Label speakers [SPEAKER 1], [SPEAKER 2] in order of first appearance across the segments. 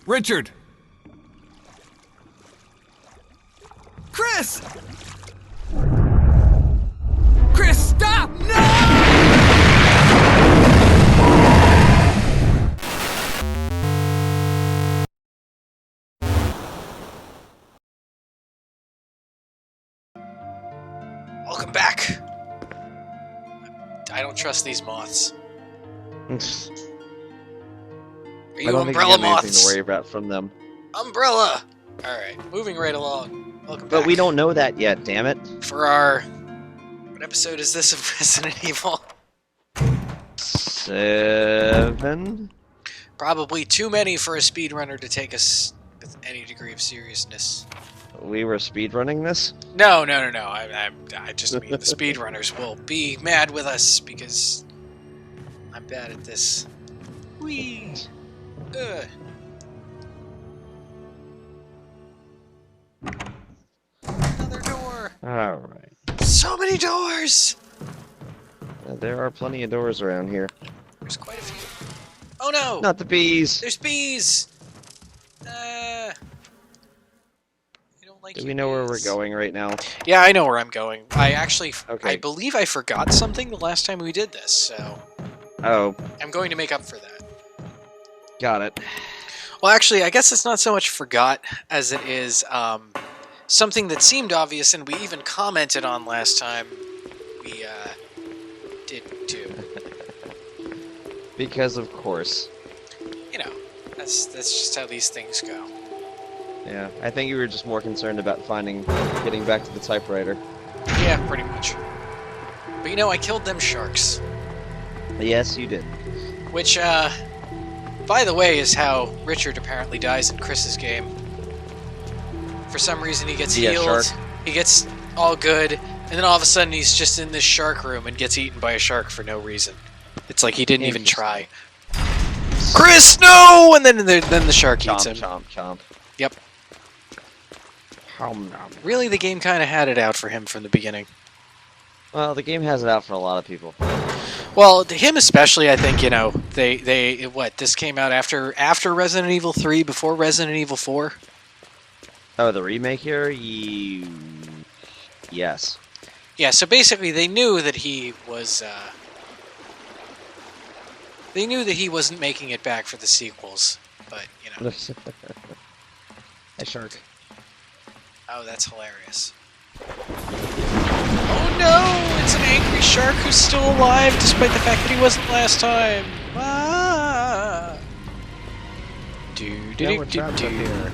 [SPEAKER 1] Richard! Chris! Chris, stop! No!
[SPEAKER 2] Welcome back. I don't trust these moths. Are you
[SPEAKER 3] I don't
[SPEAKER 2] umbrella
[SPEAKER 3] think you have anything
[SPEAKER 2] moths?
[SPEAKER 3] to worry about from them.
[SPEAKER 2] Umbrella! Alright, moving right along. Welcome back.
[SPEAKER 3] But we don't know that yet, damn it.
[SPEAKER 2] For our... What episode is this of Resident Evil?
[SPEAKER 3] 7?
[SPEAKER 2] Probably too many for a speedrunner to take us with any degree of seriousness.
[SPEAKER 3] We were speedrunning this?
[SPEAKER 2] No. I just mean the speedrunners will be mad with us because I'm bad at this. Whee! Ugh. Another door!
[SPEAKER 3] Alright.
[SPEAKER 2] So many doors!
[SPEAKER 3] There are plenty of doors around here.
[SPEAKER 2] There's quite a few. Oh no!
[SPEAKER 3] Not the bees!
[SPEAKER 2] There's bees! I don't like
[SPEAKER 3] Do
[SPEAKER 2] you
[SPEAKER 3] we know where we're
[SPEAKER 2] bees.
[SPEAKER 3] going right now?
[SPEAKER 2] Yeah, I know where I'm going. I actually...
[SPEAKER 3] Okay.
[SPEAKER 2] I believe I forgot something the last time we did this, so...
[SPEAKER 3] Oh,
[SPEAKER 2] I'm going to make up for that.
[SPEAKER 3] got it.
[SPEAKER 2] Well, actually, I guess it's not so much forgot as it is something that seemed obvious and we even commented on last time. We didn't do.
[SPEAKER 3] Because of course.
[SPEAKER 2] You know, that's just how these things go.
[SPEAKER 3] Yeah, I think you were just more concerned about getting back to the typewriter.
[SPEAKER 2] Yeah, pretty much. But you know, I killed them sharks.
[SPEAKER 3] Yes, you did.
[SPEAKER 2] Which, by the way, is how Richard apparently dies in Chris's game. For some reason he gets
[SPEAKER 3] Yeah,
[SPEAKER 2] healed,
[SPEAKER 3] shark.
[SPEAKER 2] he gets all good, and then all of a sudden he's just in this shark room and gets eaten by a shark for no reason. It's like he didn't even try. Chris, no! And then the shark eats him.
[SPEAKER 3] Chomp, chomp.
[SPEAKER 2] Yep.
[SPEAKER 3] Nom, nom.
[SPEAKER 2] Really, the game kind of had it out for him from the beginning.
[SPEAKER 3] Well, the game has it out for a lot of people.
[SPEAKER 2] Well, to him especially, I think, you know, this came out after Resident Evil 3, before Resident Evil 4?
[SPEAKER 3] Oh, the remake here? Yes.
[SPEAKER 2] Yeah, so basically they knew that he was, they knew that he wasn't making it back for the sequels, but, you know.
[SPEAKER 3] A shark.
[SPEAKER 2] Oh, that's hilarious. Oh no! It's an angry shark who's still alive, despite the fact that he wasn't last time! Ah!
[SPEAKER 3] Now we're trapped up here.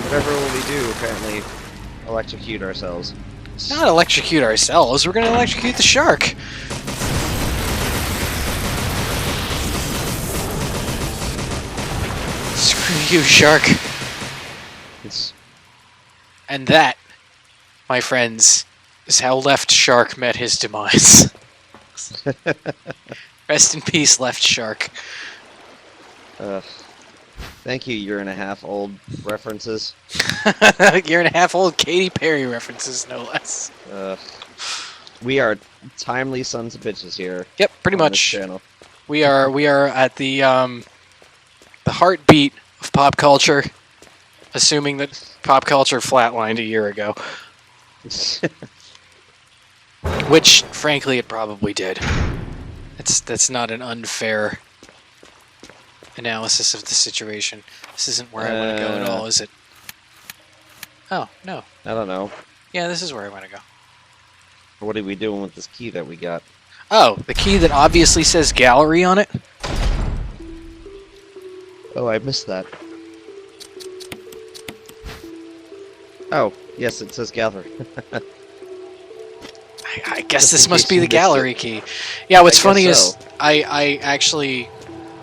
[SPEAKER 3] Whatever will we do, apparently electrocute ourselves.
[SPEAKER 2] Not electrocute ourselves, we're gonna electrocute the shark! Screw you, shark!
[SPEAKER 3] It's...
[SPEAKER 2] And that, my friends, is how Left Shark met his demise. Rest in peace, Left Shark.
[SPEAKER 3] Thank you, year-and-a-half-old references.
[SPEAKER 2] Year-and-a-half-old Katy Perry references, no less.
[SPEAKER 3] We are timely sons of bitches here.
[SPEAKER 2] Yep, pretty
[SPEAKER 3] on this
[SPEAKER 2] much.
[SPEAKER 3] channel.
[SPEAKER 2] We are at the heartbeat of pop culture, assuming that pop culture flatlined a year ago. Which, frankly, it probably did. That's not an unfair analysis of the situation. This isn't where I want to go at all, is it? Oh, no.
[SPEAKER 3] I don't know.
[SPEAKER 2] Yeah, this is where I want to go.
[SPEAKER 3] What are we doing with this key that we got?
[SPEAKER 2] Oh, the key that obviously says gallery on it?
[SPEAKER 3] Oh, I missed that. Oh, yes, it says gallery.
[SPEAKER 2] I guess
[SPEAKER 3] Just
[SPEAKER 2] this
[SPEAKER 3] in
[SPEAKER 2] must
[SPEAKER 3] case
[SPEAKER 2] be
[SPEAKER 3] you
[SPEAKER 2] the
[SPEAKER 3] missed
[SPEAKER 2] gallery
[SPEAKER 3] it.
[SPEAKER 2] key. Yeah, what's
[SPEAKER 3] I
[SPEAKER 2] funny
[SPEAKER 3] guess
[SPEAKER 2] is
[SPEAKER 3] so.
[SPEAKER 2] I actually,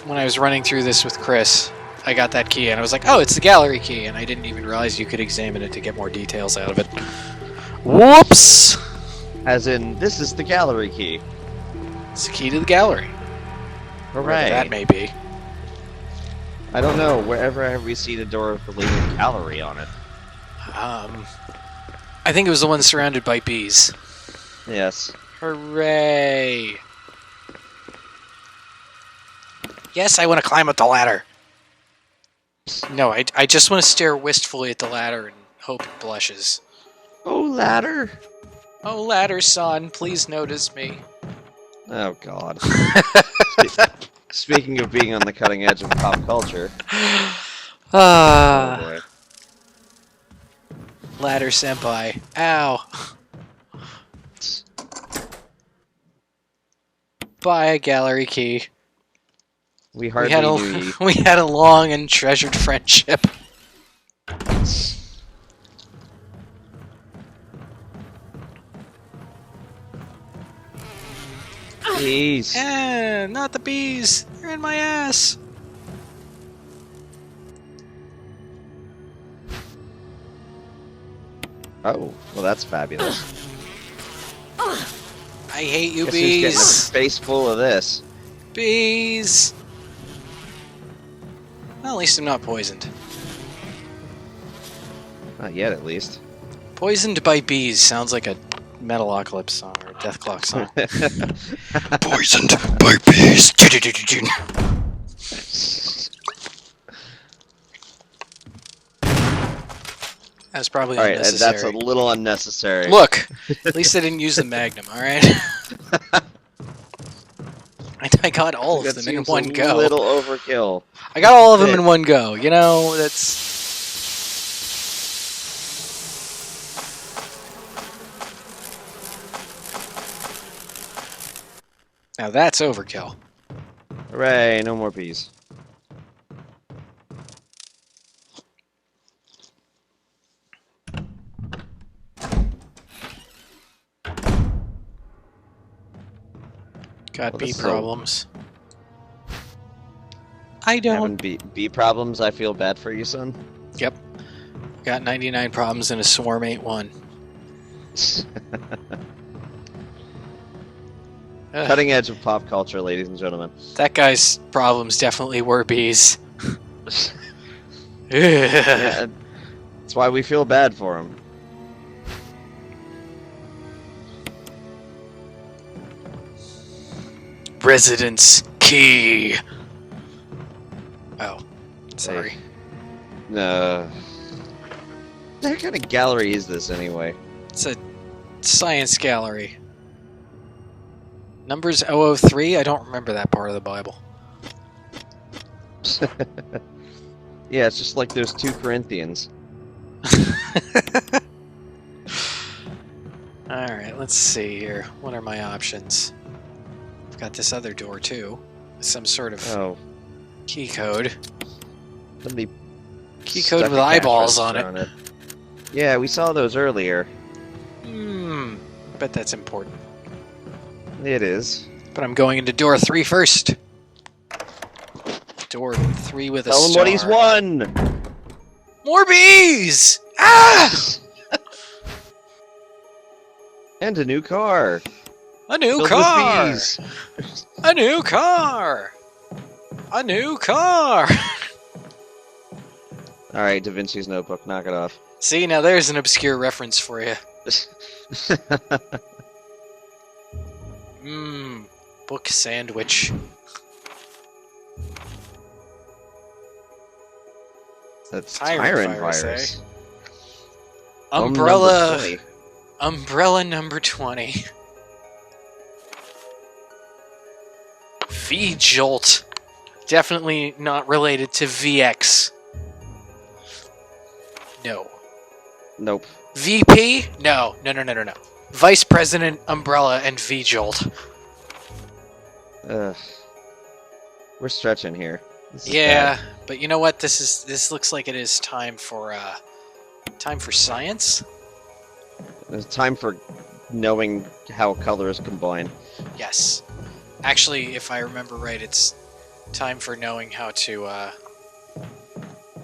[SPEAKER 2] when I was running through this with Chris, I got that key and I was like, oh, it's the gallery key, and I didn't even realize you could examine it to get more details out of it. Whoops!
[SPEAKER 3] As in, this is the gallery key.
[SPEAKER 2] It's the key to the gallery. Wherever
[SPEAKER 3] Hooray.
[SPEAKER 2] that may be.
[SPEAKER 3] I don't know. Wherever have we seen a door with the label gallery on it?
[SPEAKER 2] I think it was the one surrounded by bees.
[SPEAKER 3] Yes.
[SPEAKER 2] Hooray! Yes, I want to climb up the ladder. No, I just want to stare wistfully at the ladder and hope it blushes.
[SPEAKER 3] Oh, ladder!
[SPEAKER 2] Oh, ladder son, please notice me.
[SPEAKER 3] Oh, God. Speaking of being on the cutting edge of pop culture. Oh, boy.
[SPEAKER 2] Ladder senpai. Ow. Buy a gallery key.
[SPEAKER 3] We hardly knew ye.
[SPEAKER 2] We had a long and treasured friendship.
[SPEAKER 3] Bees.
[SPEAKER 2] Not the bees. They're in my ass.
[SPEAKER 3] Oh, well, that's fabulous.
[SPEAKER 2] I hate you,
[SPEAKER 3] Guess who's getting a
[SPEAKER 2] bees.
[SPEAKER 3] face full of this?
[SPEAKER 2] Bees. Well, at least I'm not poisoned.
[SPEAKER 3] Not yet, at least.
[SPEAKER 2] Poisoned by bees sounds like a Metalocalypse song or a Death Clock song. Poisoned by bees. That's probably
[SPEAKER 3] Alright,
[SPEAKER 2] unnecessary.
[SPEAKER 3] that's a little unnecessary.
[SPEAKER 2] Look, at least I didn't use the Magnum, alright? I got all of
[SPEAKER 3] That
[SPEAKER 2] them in
[SPEAKER 3] seems
[SPEAKER 2] one
[SPEAKER 3] a
[SPEAKER 2] go.
[SPEAKER 3] little overkill.
[SPEAKER 2] I got all of them in one go, you know, that's... Now that's overkill.
[SPEAKER 3] Hooray, no more bees.
[SPEAKER 2] Got
[SPEAKER 3] Well,
[SPEAKER 2] bee
[SPEAKER 3] this is
[SPEAKER 2] problems. I don't.
[SPEAKER 3] Having bee problems, I feel bad for you, son.
[SPEAKER 2] Yep. Got 99 problems and a swarm ain't one. Ugh.
[SPEAKER 3] Cutting edge of pop culture, ladies and gentlemen.
[SPEAKER 2] That guy's problems definitely were bees.
[SPEAKER 3] Yeah, that's why we feel bad for him.
[SPEAKER 2] Residence key. Oh, sorry.
[SPEAKER 3] No. What kind of gallery is this anyway?
[SPEAKER 2] It's a science gallery. Numbers 003? I don't remember that part of the Bible.
[SPEAKER 3] Yeah, it's just like those 2 Corinthians.
[SPEAKER 2] Alright, let's see here. What are my options? I've got this other door too. Some sort of
[SPEAKER 3] Oh,
[SPEAKER 2] key code.
[SPEAKER 3] somebody
[SPEAKER 2] Key
[SPEAKER 3] stuck
[SPEAKER 2] code with
[SPEAKER 3] a cash
[SPEAKER 2] eyeballs on
[SPEAKER 3] register
[SPEAKER 2] it.
[SPEAKER 3] Yeah, we saw those earlier.
[SPEAKER 2] I bet that's important.
[SPEAKER 3] It is.
[SPEAKER 2] But I'm going into door 3 first. Door 3 with a
[SPEAKER 3] Tell him
[SPEAKER 2] star.
[SPEAKER 3] what he's won!
[SPEAKER 2] More bees! Ah!
[SPEAKER 3] And a new car!
[SPEAKER 2] A new
[SPEAKER 3] Filled
[SPEAKER 2] car!
[SPEAKER 3] with bees.
[SPEAKER 2] A new car! A new car!
[SPEAKER 3] Alright, Da Vinci's Notebook, knock it off.
[SPEAKER 2] See, now there's an obscure reference for you. Book sandwich.
[SPEAKER 3] That's
[SPEAKER 2] Tyrant
[SPEAKER 3] Tyrant
[SPEAKER 2] virus,
[SPEAKER 3] virus.
[SPEAKER 2] Umbrella.
[SPEAKER 3] Number 20.
[SPEAKER 2] Umbrella number 20. V-Jolt. Definitely not related to VX. No.
[SPEAKER 3] Nope.
[SPEAKER 2] VP? No. No. Vice President, Umbrella, and V-Jolt.
[SPEAKER 3] Ugh. We're stretching here. This is
[SPEAKER 2] Yeah,
[SPEAKER 3] bad.
[SPEAKER 2] but you know what? This looks like it is time for science.
[SPEAKER 3] It's time for knowing how colors combine.
[SPEAKER 2] Yes. Actually, if I remember right, it's time for knowing how to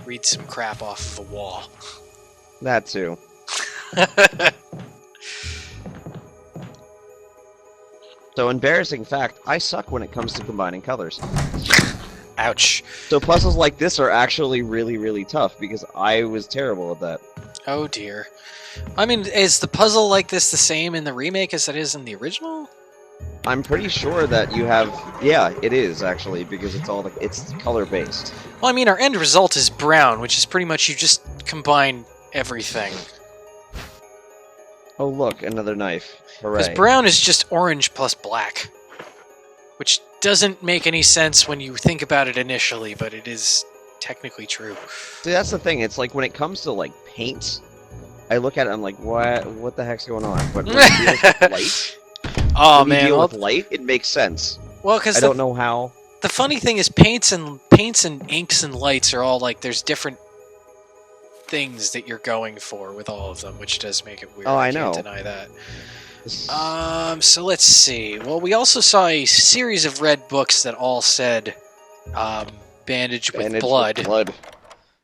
[SPEAKER 2] read some crap off of a wall.
[SPEAKER 3] That too. So, embarrassing fact, I suck when it comes to combining colors.
[SPEAKER 2] Ouch.
[SPEAKER 3] So puzzles like this are actually really, really tough because I was terrible at that.
[SPEAKER 2] Oh dear. I mean, is the puzzle like this the same in the remake as it is in the original?
[SPEAKER 3] I'm pretty sure that you have... Yeah, it is, actually, because it's color-based.
[SPEAKER 2] Well, I mean, our end result is brown, which is pretty much you just combine everything.
[SPEAKER 3] Oh, look, another knife.
[SPEAKER 2] Because
[SPEAKER 3] Hooray.
[SPEAKER 2] brown is just orange plus black. Which doesn't make any sense when you think about it initially, but it is technically true.
[SPEAKER 3] See, that's the thing. It's like when it comes to, like, paint, I look at it, I'm like, what the heck's going on? But when it deals with light,
[SPEAKER 2] Oh
[SPEAKER 3] when you
[SPEAKER 2] man,
[SPEAKER 3] deal
[SPEAKER 2] well,
[SPEAKER 3] with light, it makes sense.
[SPEAKER 2] well, because
[SPEAKER 3] I don't know how.
[SPEAKER 2] the funny thing is paints and inks and lights are all like there's different things that you're going for with all of them, which does make it weird.
[SPEAKER 3] Oh, I
[SPEAKER 2] can't
[SPEAKER 3] know.
[SPEAKER 2] deny that. So let's see. Well, we also saw a series of red books that all said bandage with
[SPEAKER 3] Bandage
[SPEAKER 2] blood.
[SPEAKER 3] with blood.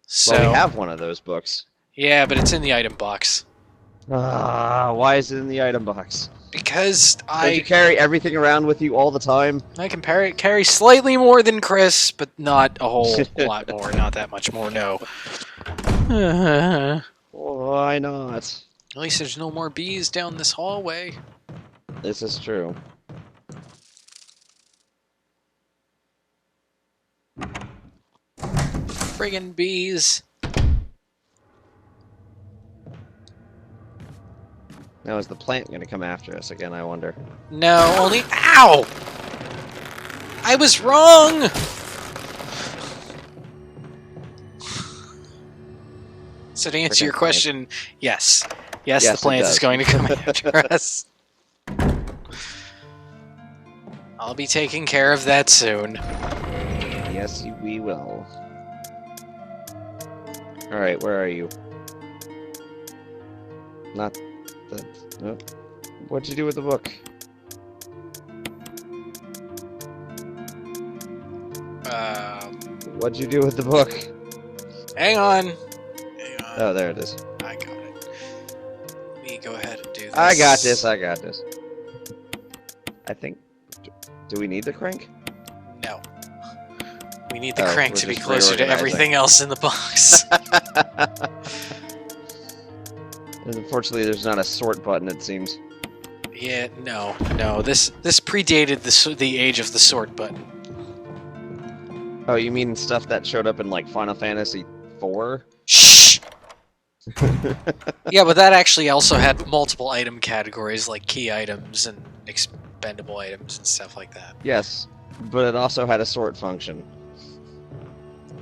[SPEAKER 2] So
[SPEAKER 3] Well, we have one of those books.
[SPEAKER 2] yeah, but it's in the item box
[SPEAKER 3] Why is it in the item box?
[SPEAKER 2] because
[SPEAKER 3] Don't you carry everything around with you all the time?
[SPEAKER 2] I can carry slightly more than Chris, but not a whole lot more. Not that much more. No.
[SPEAKER 3] Why not?
[SPEAKER 2] At least there's no more bees down this hallway.
[SPEAKER 3] This is true.
[SPEAKER 2] Friggin' bees.
[SPEAKER 3] Now, is the plant going to come after us again, I wonder?
[SPEAKER 2] No, only... Ow! I was wrong! So to answer your question, yes. Yes, the
[SPEAKER 3] it
[SPEAKER 2] plant is
[SPEAKER 3] does.
[SPEAKER 2] going to come after us. I'll be taking care of that soon.
[SPEAKER 3] Yes, we will. Alright, where are you? Not that... Nope. What'd you do with the book? What'd you do with the book?
[SPEAKER 2] Hang on. Hang on.
[SPEAKER 3] Oh, there it is.
[SPEAKER 2] I got it. Let me go ahead and do this.
[SPEAKER 3] I got this, I got this. I think... Do we need the crank?
[SPEAKER 2] No. We need the
[SPEAKER 3] Oh,
[SPEAKER 2] crank
[SPEAKER 3] we're
[SPEAKER 2] to be
[SPEAKER 3] just
[SPEAKER 2] closer to
[SPEAKER 3] reorganizing.
[SPEAKER 2] everything else in the box.
[SPEAKER 3] And unfortunately, there's not a sort button, it seems.
[SPEAKER 2] Yeah, no. This predated the age of the sort button.
[SPEAKER 3] Oh, you mean stuff that showed up in, like, Final Fantasy IV?
[SPEAKER 2] Shh! Yeah, but that actually also had multiple item categories, like key items and expendable items and stuff like that.
[SPEAKER 3] Yes, but it also had a sort function.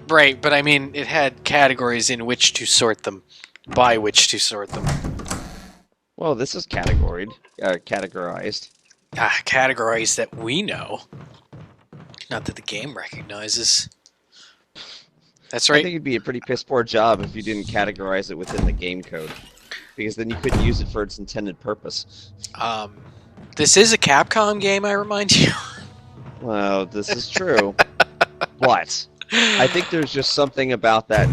[SPEAKER 2] Right, but I mean, it had categories in which to sort them, by which to sort them.
[SPEAKER 3] Well, this is categorized.
[SPEAKER 2] Categories that we know. Not that the game recognizes. That's
[SPEAKER 3] I
[SPEAKER 2] right.
[SPEAKER 3] think it'd be a pretty piss poor job if you didn't categorize it within the game code, because then you couldn't use it for its intended purpose.
[SPEAKER 2] This is a Capcom game, I remind you.
[SPEAKER 3] Well, this is true. But I think there's just something about that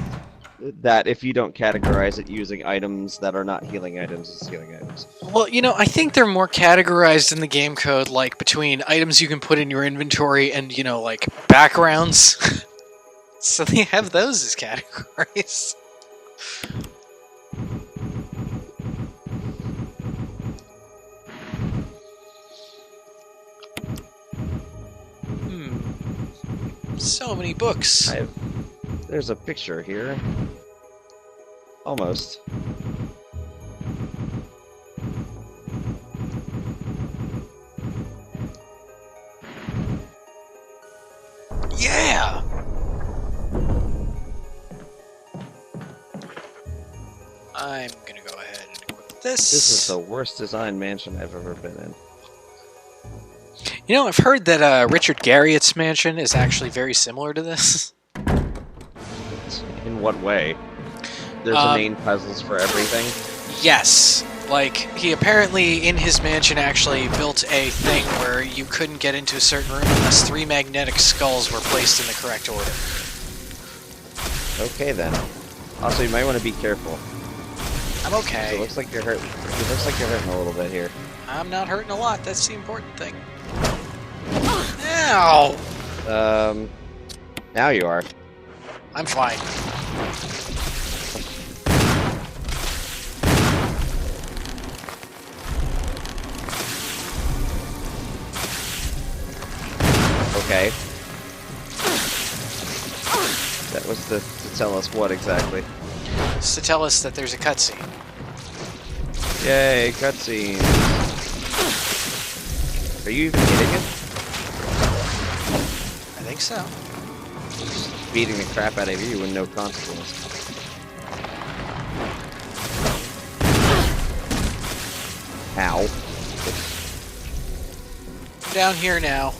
[SPEAKER 3] if you don't categorize it using items that are not healing items as healing items.
[SPEAKER 2] Well, you know, I think they're more categorized in the game code, like, between items you can put in your inventory and, you know, like, backgrounds. So they have those as categories. So many books.
[SPEAKER 3] There's a picture here. Almost.
[SPEAKER 2] Yeah! I'm gonna go ahead and equip this.
[SPEAKER 3] This is the worst designed mansion I've ever been in.
[SPEAKER 2] You know, I've heard that Richard Garriott's mansion is actually very similar to this.
[SPEAKER 3] In what way? There's main puzzles for everything?
[SPEAKER 2] Yes. Like, he apparently, in his mansion, actually built a thing where you couldn't get into a certain room unless 3 magnetic skulls were placed in the correct order.
[SPEAKER 3] Okay, then. Also, you might want to be careful.
[SPEAKER 2] I'm okay.
[SPEAKER 3] It looks like you're hurting. It looks like you're hurting a little bit here.
[SPEAKER 2] I'm not hurting a lot. That's the important thing. Ow!
[SPEAKER 3] Now you are.
[SPEAKER 2] I'm fine.
[SPEAKER 3] Okay. That was to tell us what exactly?
[SPEAKER 2] It's to tell us that there's a cutscene.
[SPEAKER 3] Yay, cutscene. Are you even hitting it?
[SPEAKER 2] I think so.
[SPEAKER 3] Just beating the crap out of you with no consequence. Ow.
[SPEAKER 2] I'm down here now.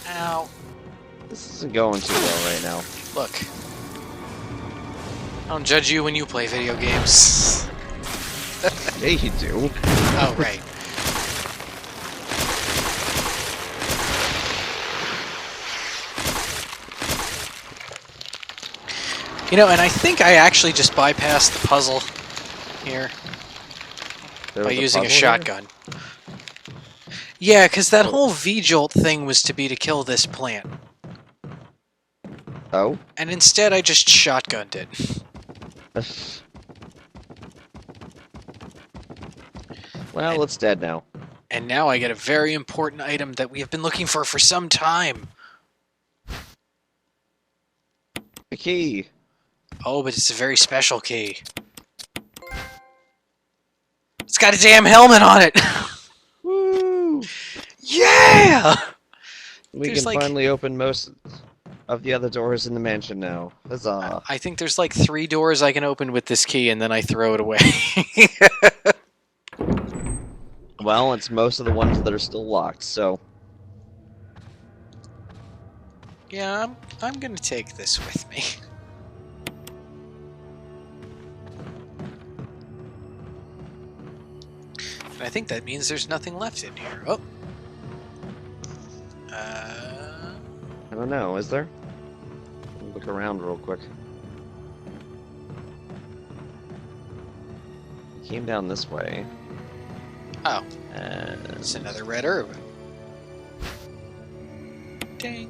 [SPEAKER 2] Ow.
[SPEAKER 3] This isn't going too well right now.
[SPEAKER 2] Look. I don't judge you when you play video games.
[SPEAKER 3] Yeah, you do.
[SPEAKER 2] Oh, right. You know, and I think I actually just bypassed the puzzle here
[SPEAKER 3] There
[SPEAKER 2] by
[SPEAKER 3] was
[SPEAKER 2] using a
[SPEAKER 3] puzzle here?
[SPEAKER 2] shotgun. Yeah, because that whole V-jolt thing was to be to kill this plant.
[SPEAKER 3] Oh?
[SPEAKER 2] And instead I just shotgunned it.
[SPEAKER 3] Well, it's dead now.
[SPEAKER 2] And now I get a very important item that we have been looking for some time.
[SPEAKER 3] The key.
[SPEAKER 2] Oh, but it's a very special key. It's got a damn helmet on it!
[SPEAKER 3] Woo!
[SPEAKER 2] Yeah!
[SPEAKER 3] We
[SPEAKER 2] There's
[SPEAKER 3] can
[SPEAKER 2] like-
[SPEAKER 3] finally open most of the other doors in the mansion now. Huzzah.
[SPEAKER 2] I think there's like 3 doors I can open with this key, and then I throw it away.
[SPEAKER 3] Well, it's most of the ones that are still locked, so...
[SPEAKER 2] Yeah, I'm gonna take this with me. And I think that means there's nothing left in here. Oh.
[SPEAKER 3] I don't know, is there? Look around real quick. Came down this way.
[SPEAKER 2] Oh.
[SPEAKER 3] And...
[SPEAKER 2] It's another red herb. Dang.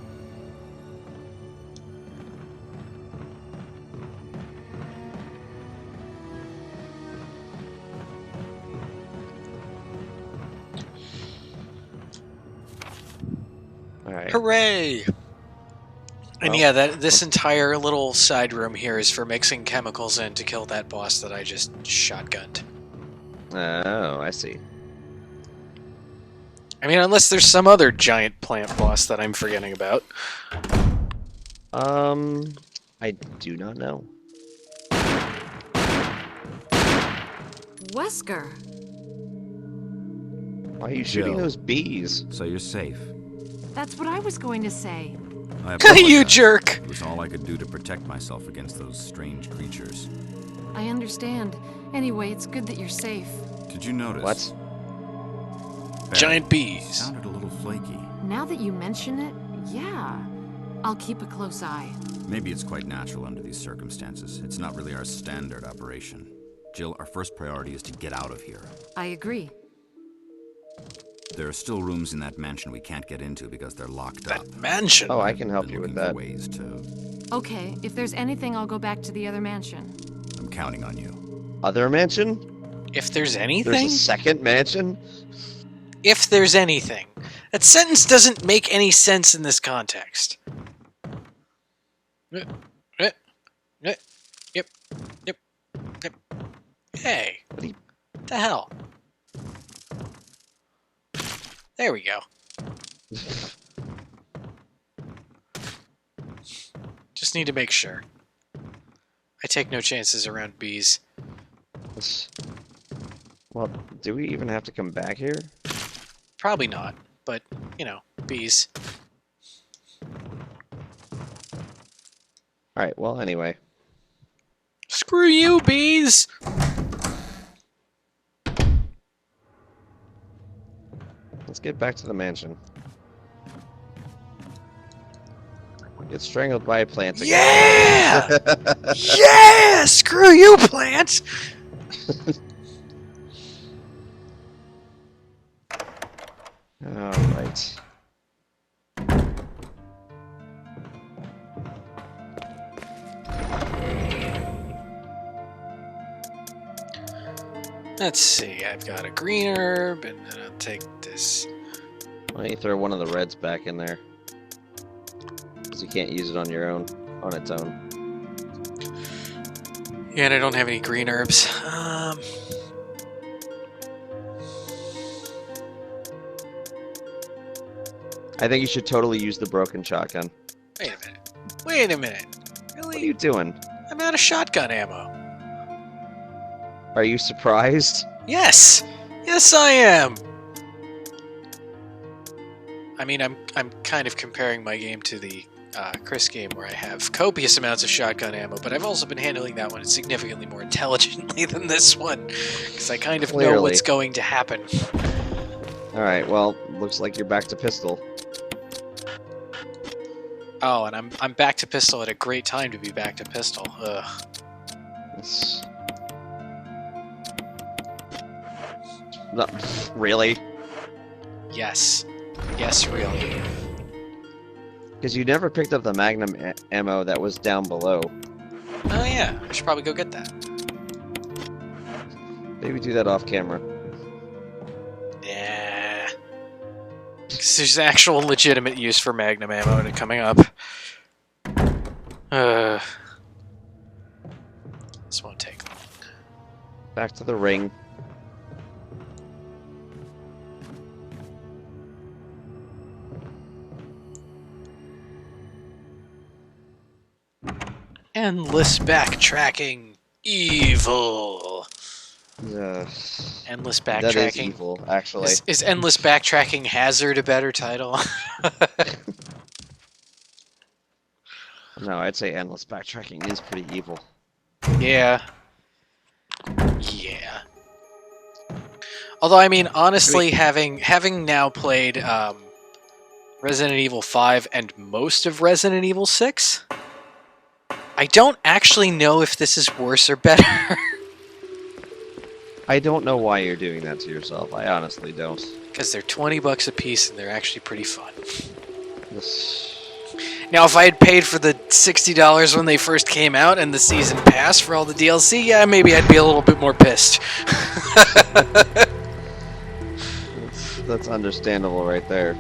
[SPEAKER 3] Alright.
[SPEAKER 2] Hooray! And
[SPEAKER 3] Well,
[SPEAKER 2] yeah, this entire little side room here is for mixing chemicals in to kill that boss that I just shotgunned.
[SPEAKER 3] Oh, I see.
[SPEAKER 2] I mean, unless there's some other giant plant boss that I'm forgetting about.
[SPEAKER 3] I do not know.
[SPEAKER 4] Wesker!
[SPEAKER 3] Why are you shooting
[SPEAKER 5] Jill.
[SPEAKER 3] those bees?
[SPEAKER 5] So you're safe.
[SPEAKER 4] That's what I was going to say.
[SPEAKER 5] I
[SPEAKER 2] You
[SPEAKER 5] apologize.
[SPEAKER 2] jerk!
[SPEAKER 5] It was all I could do to protect myself against those strange creatures.
[SPEAKER 4] I understand. Anyway, it's good that you're safe.
[SPEAKER 5] Did you notice?
[SPEAKER 3] What?
[SPEAKER 5] Barry,
[SPEAKER 2] Giant bees.
[SPEAKER 5] Sounded a little flaky.
[SPEAKER 4] Now that you mention it, yeah. I'll keep a close eye.
[SPEAKER 5] Maybe it's quite natural under these circumstances. It's not really our standard operation. Jill, our first priority is to get out of here.
[SPEAKER 4] I agree.
[SPEAKER 5] There are still rooms in that mansion we can't get into because they're locked up.
[SPEAKER 2] That mansion.
[SPEAKER 3] Oh, I can help
[SPEAKER 5] Been
[SPEAKER 3] you with
[SPEAKER 5] looking for
[SPEAKER 3] that.
[SPEAKER 5] ways to...
[SPEAKER 4] Okay, if there's anything, I'll go back to the other mansion.
[SPEAKER 5] I'm counting on you.
[SPEAKER 3] Other mansion?
[SPEAKER 2] If there's
[SPEAKER 3] There's
[SPEAKER 2] anything?
[SPEAKER 3] a second mansion?
[SPEAKER 2] If there's anything. That sentence doesn't make any sense in this context. Yep. Yep. Hey.
[SPEAKER 3] What do you-
[SPEAKER 2] What the hell? There we go. Just need to make sure. I take no chances around bees.
[SPEAKER 3] Well, do we even have to come back here?
[SPEAKER 2] Probably not, but, you know, bees.
[SPEAKER 3] Alright, well, anyway.
[SPEAKER 2] Screw you, bees!
[SPEAKER 3] Let's get back to the mansion. Get strangled by a plant again.
[SPEAKER 2] Yeah! Yeah! Screw you, plant!
[SPEAKER 3] Alright.
[SPEAKER 2] Let's see, I've got a green herb, and then I'll take this
[SPEAKER 3] Why don't you throw one of the reds back in there? Because you can't use it on your own, on its own.
[SPEAKER 2] Yeah, and I don't have any green herbs.
[SPEAKER 3] I think you should totally use the broken shotgun.
[SPEAKER 2] Wait a minute. Wait a minute. Really?
[SPEAKER 3] What are you doing?
[SPEAKER 2] I'm out of shotgun ammo.
[SPEAKER 3] Are you surprised?
[SPEAKER 2] Yes! Yes, I am! I mean, I'm kind of comparing my game to the Chris game where I have copious amounts of shotgun ammo, but I've also been handling that one significantly more intelligently than this one, because I kind of know what's going to happen.
[SPEAKER 3] Alright, well, looks like you're back to pistol.
[SPEAKER 2] Oh, and I'm back to pistol at a great time to be back to pistol. Ugh.
[SPEAKER 3] No, really?
[SPEAKER 2] Yes. Yes, really.
[SPEAKER 3] Because you never picked up the Magnum ammo that was down below.
[SPEAKER 2] Oh yeah, I should probably go get that.
[SPEAKER 3] Maybe do that off camera.
[SPEAKER 2] Yeah. 'Cause there's actual legitimate use for Magnum ammo coming up. This won't take long.
[SPEAKER 3] Back to the ring.
[SPEAKER 2] Endless backtracking. Evil. Endless backtracking.
[SPEAKER 3] That is evil, actually.
[SPEAKER 2] Is Endless Backtracking Hazard a better title?
[SPEAKER 3] No, I'd say endless backtracking is pretty evil.
[SPEAKER 2] Yeah. Yeah. Although, I mean, honestly, having now played Resident Evil 5 and most of Resident Evil 6, I don't actually know if this is worse or better.
[SPEAKER 3] I don't know why you're doing that to yourself. I honestly don't.
[SPEAKER 2] Because they're $20 a piece and they're actually pretty fun.
[SPEAKER 3] This...
[SPEAKER 2] Now, if I had paid for the $60 when they first came out and the season pass for all the DLC, yeah, maybe I'd be a little bit more pissed.
[SPEAKER 3] that's understandable right there.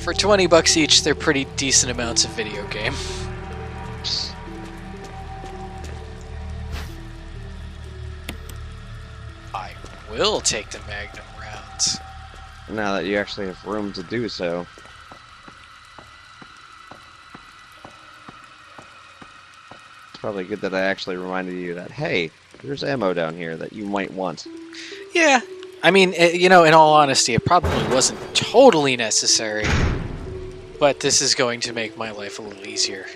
[SPEAKER 2] For $20 each, they're pretty decent amounts of video game. I will take the Magnum rounds.
[SPEAKER 3] Now that you actually have room to do so. It's probably good that I actually reminded you that, hey, there's ammo down here that you might want.
[SPEAKER 2] Yeah. I mean, you know, in all honesty, it probably wasn't totally necessary. But this is going to make my life a little easier.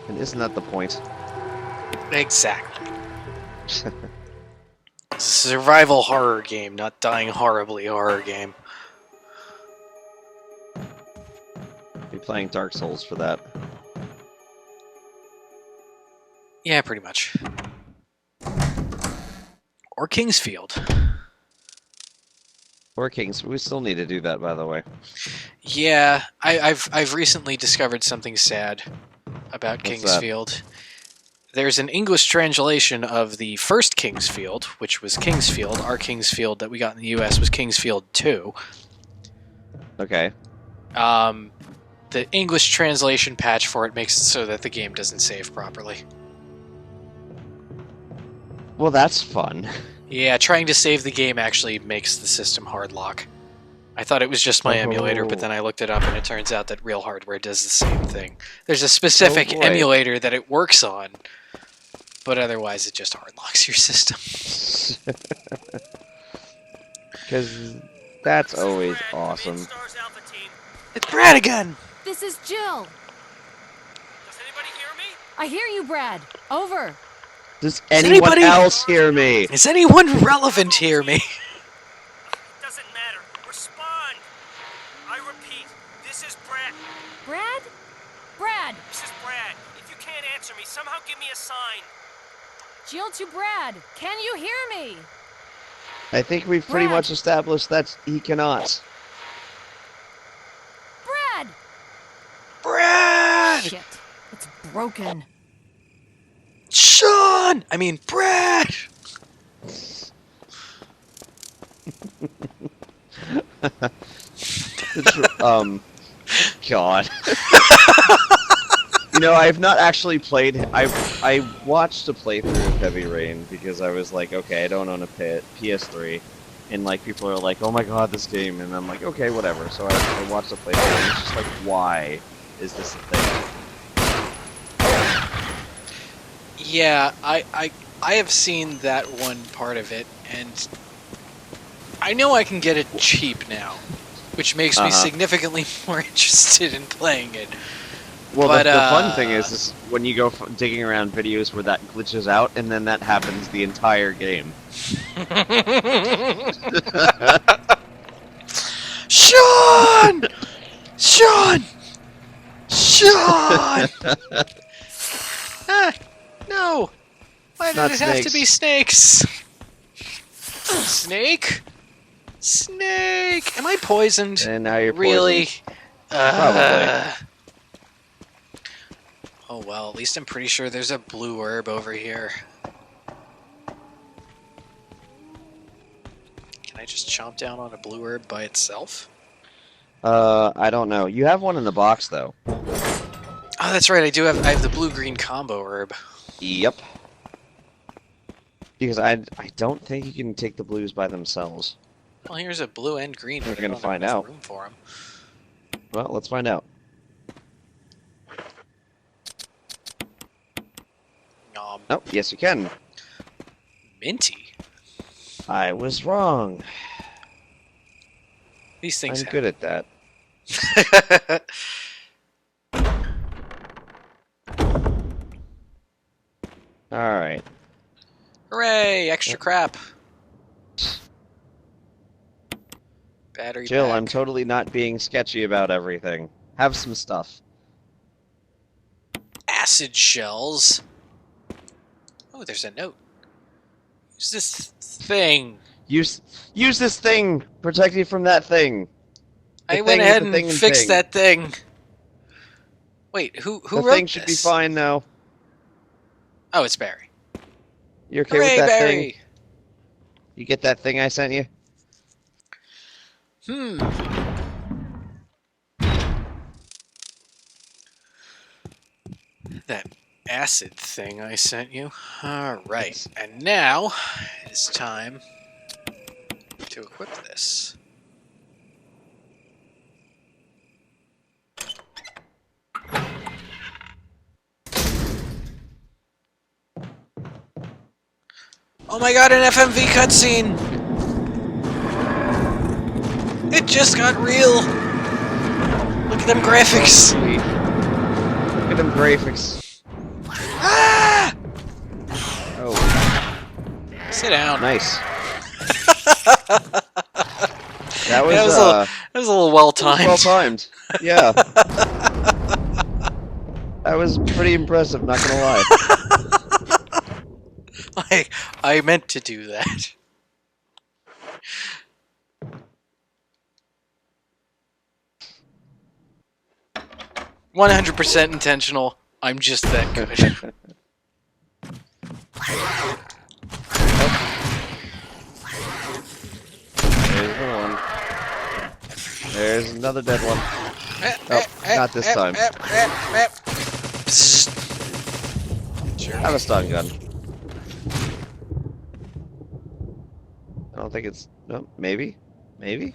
[SPEAKER 3] And isn't that the point?
[SPEAKER 2] Exactly. It's a survival horror game, not dying horribly horror game.
[SPEAKER 3] Be playing Dark Souls for that.
[SPEAKER 2] Yeah, pretty much. Or Kingsfield.
[SPEAKER 3] Or Kings. We still need to do that, by the way.
[SPEAKER 2] Yeah, I've recently discovered something sad about
[SPEAKER 3] What's
[SPEAKER 2] Kingsfield.
[SPEAKER 3] that?
[SPEAKER 2] There's an English translation of the first Kingsfield, which was Kingsfield. Our Kingsfield that we got in the US was Kingsfield 2.
[SPEAKER 3] Okay.
[SPEAKER 2] The English translation patch for it makes it so that the game doesn't save properly.
[SPEAKER 3] Well, that's fun.
[SPEAKER 2] Yeah, trying to save the game actually makes the system hard lock. I thought it was just my emulator, but then I looked it up and it turns out that real hardware does the same thing. There's a specific emulator that it works on, but otherwise it just hard locks your system.
[SPEAKER 3] Because that's always awesome.
[SPEAKER 2] It's Brad again!
[SPEAKER 4] This is Jill.
[SPEAKER 1] Does anybody hear me?
[SPEAKER 4] I hear you, Brad. Over.
[SPEAKER 3] Does anyone else hear me?
[SPEAKER 2] Is anyone relevant hear me?
[SPEAKER 1] Doesn't matter. Respond. I repeat, this is Brad.
[SPEAKER 4] Brad? Brad.
[SPEAKER 1] This is Brad. If you can't answer me, somehow give me a sign.
[SPEAKER 4] Jill to Brad. Can you hear me?
[SPEAKER 3] I think we've pretty
[SPEAKER 4] Brad.
[SPEAKER 3] much established that he cannot.
[SPEAKER 4] Brad!
[SPEAKER 2] Brad!
[SPEAKER 4] Shit. It's broken.
[SPEAKER 2] Shh! Sean! I mean, Brad!
[SPEAKER 3] God. You know, I've not actually played. I watched a playthrough of Heavy Rain because I was like, okay, I don't own a PS3, and like people are like, oh my god, this game, and I'm like, okay, whatever. So I watched the playthrough, and it's just like, why is this a thing?
[SPEAKER 2] Yeah, I have seen that one part of it, and I know I can get it cheap now, which makes me significantly more interested in playing it.
[SPEAKER 3] Well,
[SPEAKER 2] but,
[SPEAKER 3] the fun thing is when you go digging around videos where that glitches out, and then that happens the entire game.
[SPEAKER 2] Sean! Sean! Sean! No! Why did it have to be snakes? Snake? Snake! Am I poisoned?
[SPEAKER 3] And now you're
[SPEAKER 2] really?
[SPEAKER 3] poisoned. Probably.
[SPEAKER 2] Oh well, at least I'm pretty sure there's a blue herb over here. Can I just chomp down on a blue herb by itself?
[SPEAKER 3] I don't know. You have one in the box, though.
[SPEAKER 2] Oh, that's right. I have the blue-green combo herb.
[SPEAKER 3] Yep. Because I don't think you can take the blues by themselves.
[SPEAKER 2] Well, here's a blue and green.
[SPEAKER 3] We're
[SPEAKER 2] but I
[SPEAKER 3] gonna
[SPEAKER 2] don't
[SPEAKER 3] find
[SPEAKER 2] have enough
[SPEAKER 3] out.
[SPEAKER 2] room for 'em.
[SPEAKER 3] Well, let's find out.
[SPEAKER 2] Nom.
[SPEAKER 3] Oh, yes you can.
[SPEAKER 2] Minty.
[SPEAKER 3] I was wrong.
[SPEAKER 2] These things.
[SPEAKER 3] I'm good at that. Alright.
[SPEAKER 2] Hooray! Extra crap. Battery
[SPEAKER 3] Jill,
[SPEAKER 2] pack.
[SPEAKER 3] I'm totally not being sketchy about everything. Have some stuff.
[SPEAKER 2] Acid shells. Oh, there's a note. Use this thing.
[SPEAKER 3] Use this thing! Protect you from that thing!
[SPEAKER 2] I
[SPEAKER 3] The
[SPEAKER 2] went
[SPEAKER 3] thing
[SPEAKER 2] ahead
[SPEAKER 3] with the
[SPEAKER 2] and
[SPEAKER 3] thing
[SPEAKER 2] fixed
[SPEAKER 3] thing.
[SPEAKER 2] that thing. Wait, who
[SPEAKER 3] The
[SPEAKER 2] wrote
[SPEAKER 3] thing should be
[SPEAKER 2] this?
[SPEAKER 3] fine now.
[SPEAKER 2] Oh, it's Barry.
[SPEAKER 3] You okay
[SPEAKER 2] Hooray,
[SPEAKER 3] with that
[SPEAKER 2] Barry!
[SPEAKER 3] thing? You get that thing I sent you?
[SPEAKER 2] That acid thing I sent you. Alright, and now it's time to equip this. Oh my god, an FMV cutscene! It just got real! Look at them graphics!
[SPEAKER 3] Sweet. Look at them graphics.
[SPEAKER 2] Ah!
[SPEAKER 3] Oh,
[SPEAKER 2] Sit down.
[SPEAKER 3] nice. That was,
[SPEAKER 2] that was a little well timed.
[SPEAKER 3] well timed. Yeah. That was pretty impressive, not gonna lie.
[SPEAKER 2] I meant to do that. "100% intentional. I'm just that good."
[SPEAKER 3] There's another one. There's another dead one. Oh, not this time.
[SPEAKER 2] Sure.
[SPEAKER 3] I have a stun gun. I don't think it's... No, maybe? Maybe?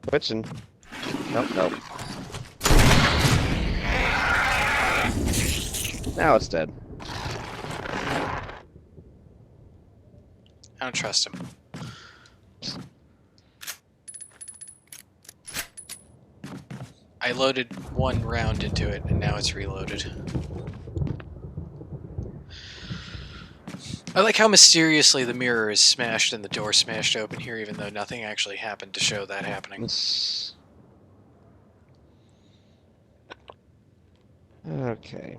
[SPEAKER 3] Twitching. Nope, nope. Now it's dead.
[SPEAKER 2] I don't trust him. I loaded one round into it, and now it's reloaded. I like how mysteriously the mirror is smashed and the door smashed open here, even though nothing actually happened to show that happening.
[SPEAKER 3] Okay.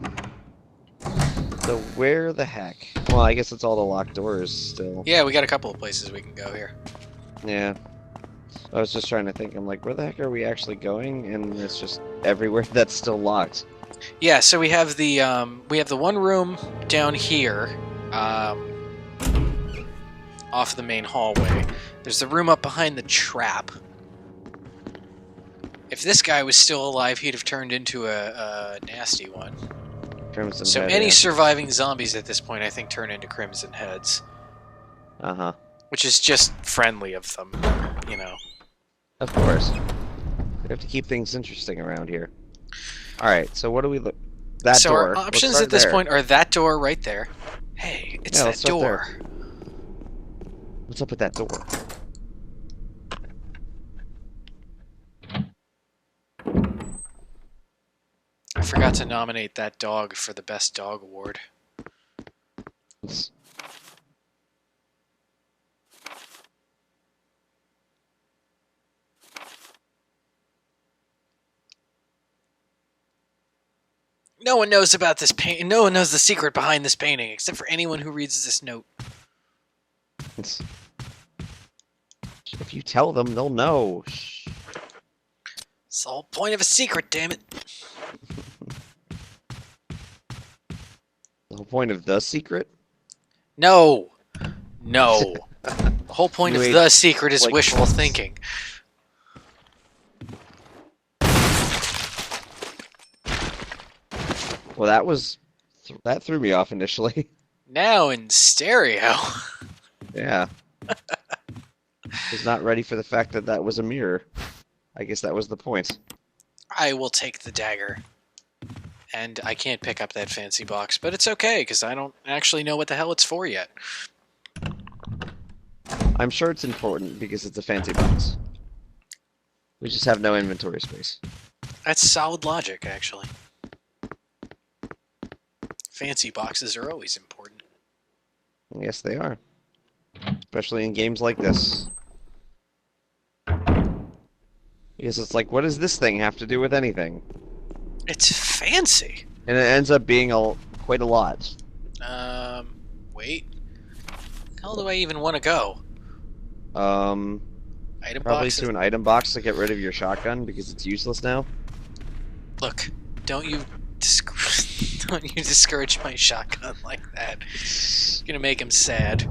[SPEAKER 3] So where the heck? Well, I guess it's all the locked doors still.
[SPEAKER 2] Yeah, we got a couple of places we can go here.
[SPEAKER 3] Yeah. I was just trying to think, I'm like, where the heck are we actually going? And it's just everywhere that's still locked.
[SPEAKER 2] Yeah, so we have the one room down here, off the main hallway. There's the room up behind the trap. If this guy was still alive, he'd have turned into a nasty one.
[SPEAKER 3] Crimson
[SPEAKER 2] So
[SPEAKER 3] Head,
[SPEAKER 2] any
[SPEAKER 3] yeah.
[SPEAKER 2] surviving zombies at this point, I think, turn into Crimson Heads.
[SPEAKER 3] Uh-huh.
[SPEAKER 2] Which is just friendly of them, you know.
[SPEAKER 3] Of course. We have to keep things interesting around here. Alright, so what do we look... That
[SPEAKER 2] so
[SPEAKER 3] door.
[SPEAKER 2] our
[SPEAKER 3] Let's
[SPEAKER 2] options
[SPEAKER 3] start
[SPEAKER 2] at this
[SPEAKER 3] there.
[SPEAKER 2] point are that door right there. Hey, it's
[SPEAKER 3] Yeah,
[SPEAKER 2] that
[SPEAKER 3] let's start
[SPEAKER 2] door.
[SPEAKER 3] there. What's up with that door?
[SPEAKER 2] I forgot to nominate that dog for the best dog award.
[SPEAKER 3] It's-
[SPEAKER 2] No one knows about this paint. No one knows the secret behind this painting, except for anyone who reads this note.
[SPEAKER 3] it's- If you tell them, they'll know. Shh.
[SPEAKER 2] It's the whole point of a secret, damn it.
[SPEAKER 3] The whole point of the secret?
[SPEAKER 2] No. No. The whole point
[SPEAKER 3] You
[SPEAKER 2] of
[SPEAKER 3] ate,
[SPEAKER 2] the secret is
[SPEAKER 3] like,
[SPEAKER 2] wishful
[SPEAKER 3] clones.
[SPEAKER 2] thinking.
[SPEAKER 3] Well, that threw me off initially.
[SPEAKER 2] Now in stereo.
[SPEAKER 3] Yeah. Was not ready for the fact that that was a mirror. I guess that was the point.
[SPEAKER 2] I will take the dagger. And I can't pick up that fancy box, but it's okay, because I don't actually know what the hell it's for yet.
[SPEAKER 3] I'm sure it's important because it's a fancy box. We just have no inventory space.
[SPEAKER 2] That's solid logic, actually. Fancy boxes are always important.
[SPEAKER 3] Yes, they are. Especially in games like this. Because it's like, what does this thing have to do with anything?
[SPEAKER 2] It's fancy.
[SPEAKER 3] And it ends up being quite a lot.
[SPEAKER 2] Wait. How do I even want to go? Item
[SPEAKER 3] Probably
[SPEAKER 2] boxes?
[SPEAKER 3] to an item box to get rid of your shotgun because it's useless now.
[SPEAKER 2] Look, don't you don't you discourage my shotgun like that. You're gonna make him sad.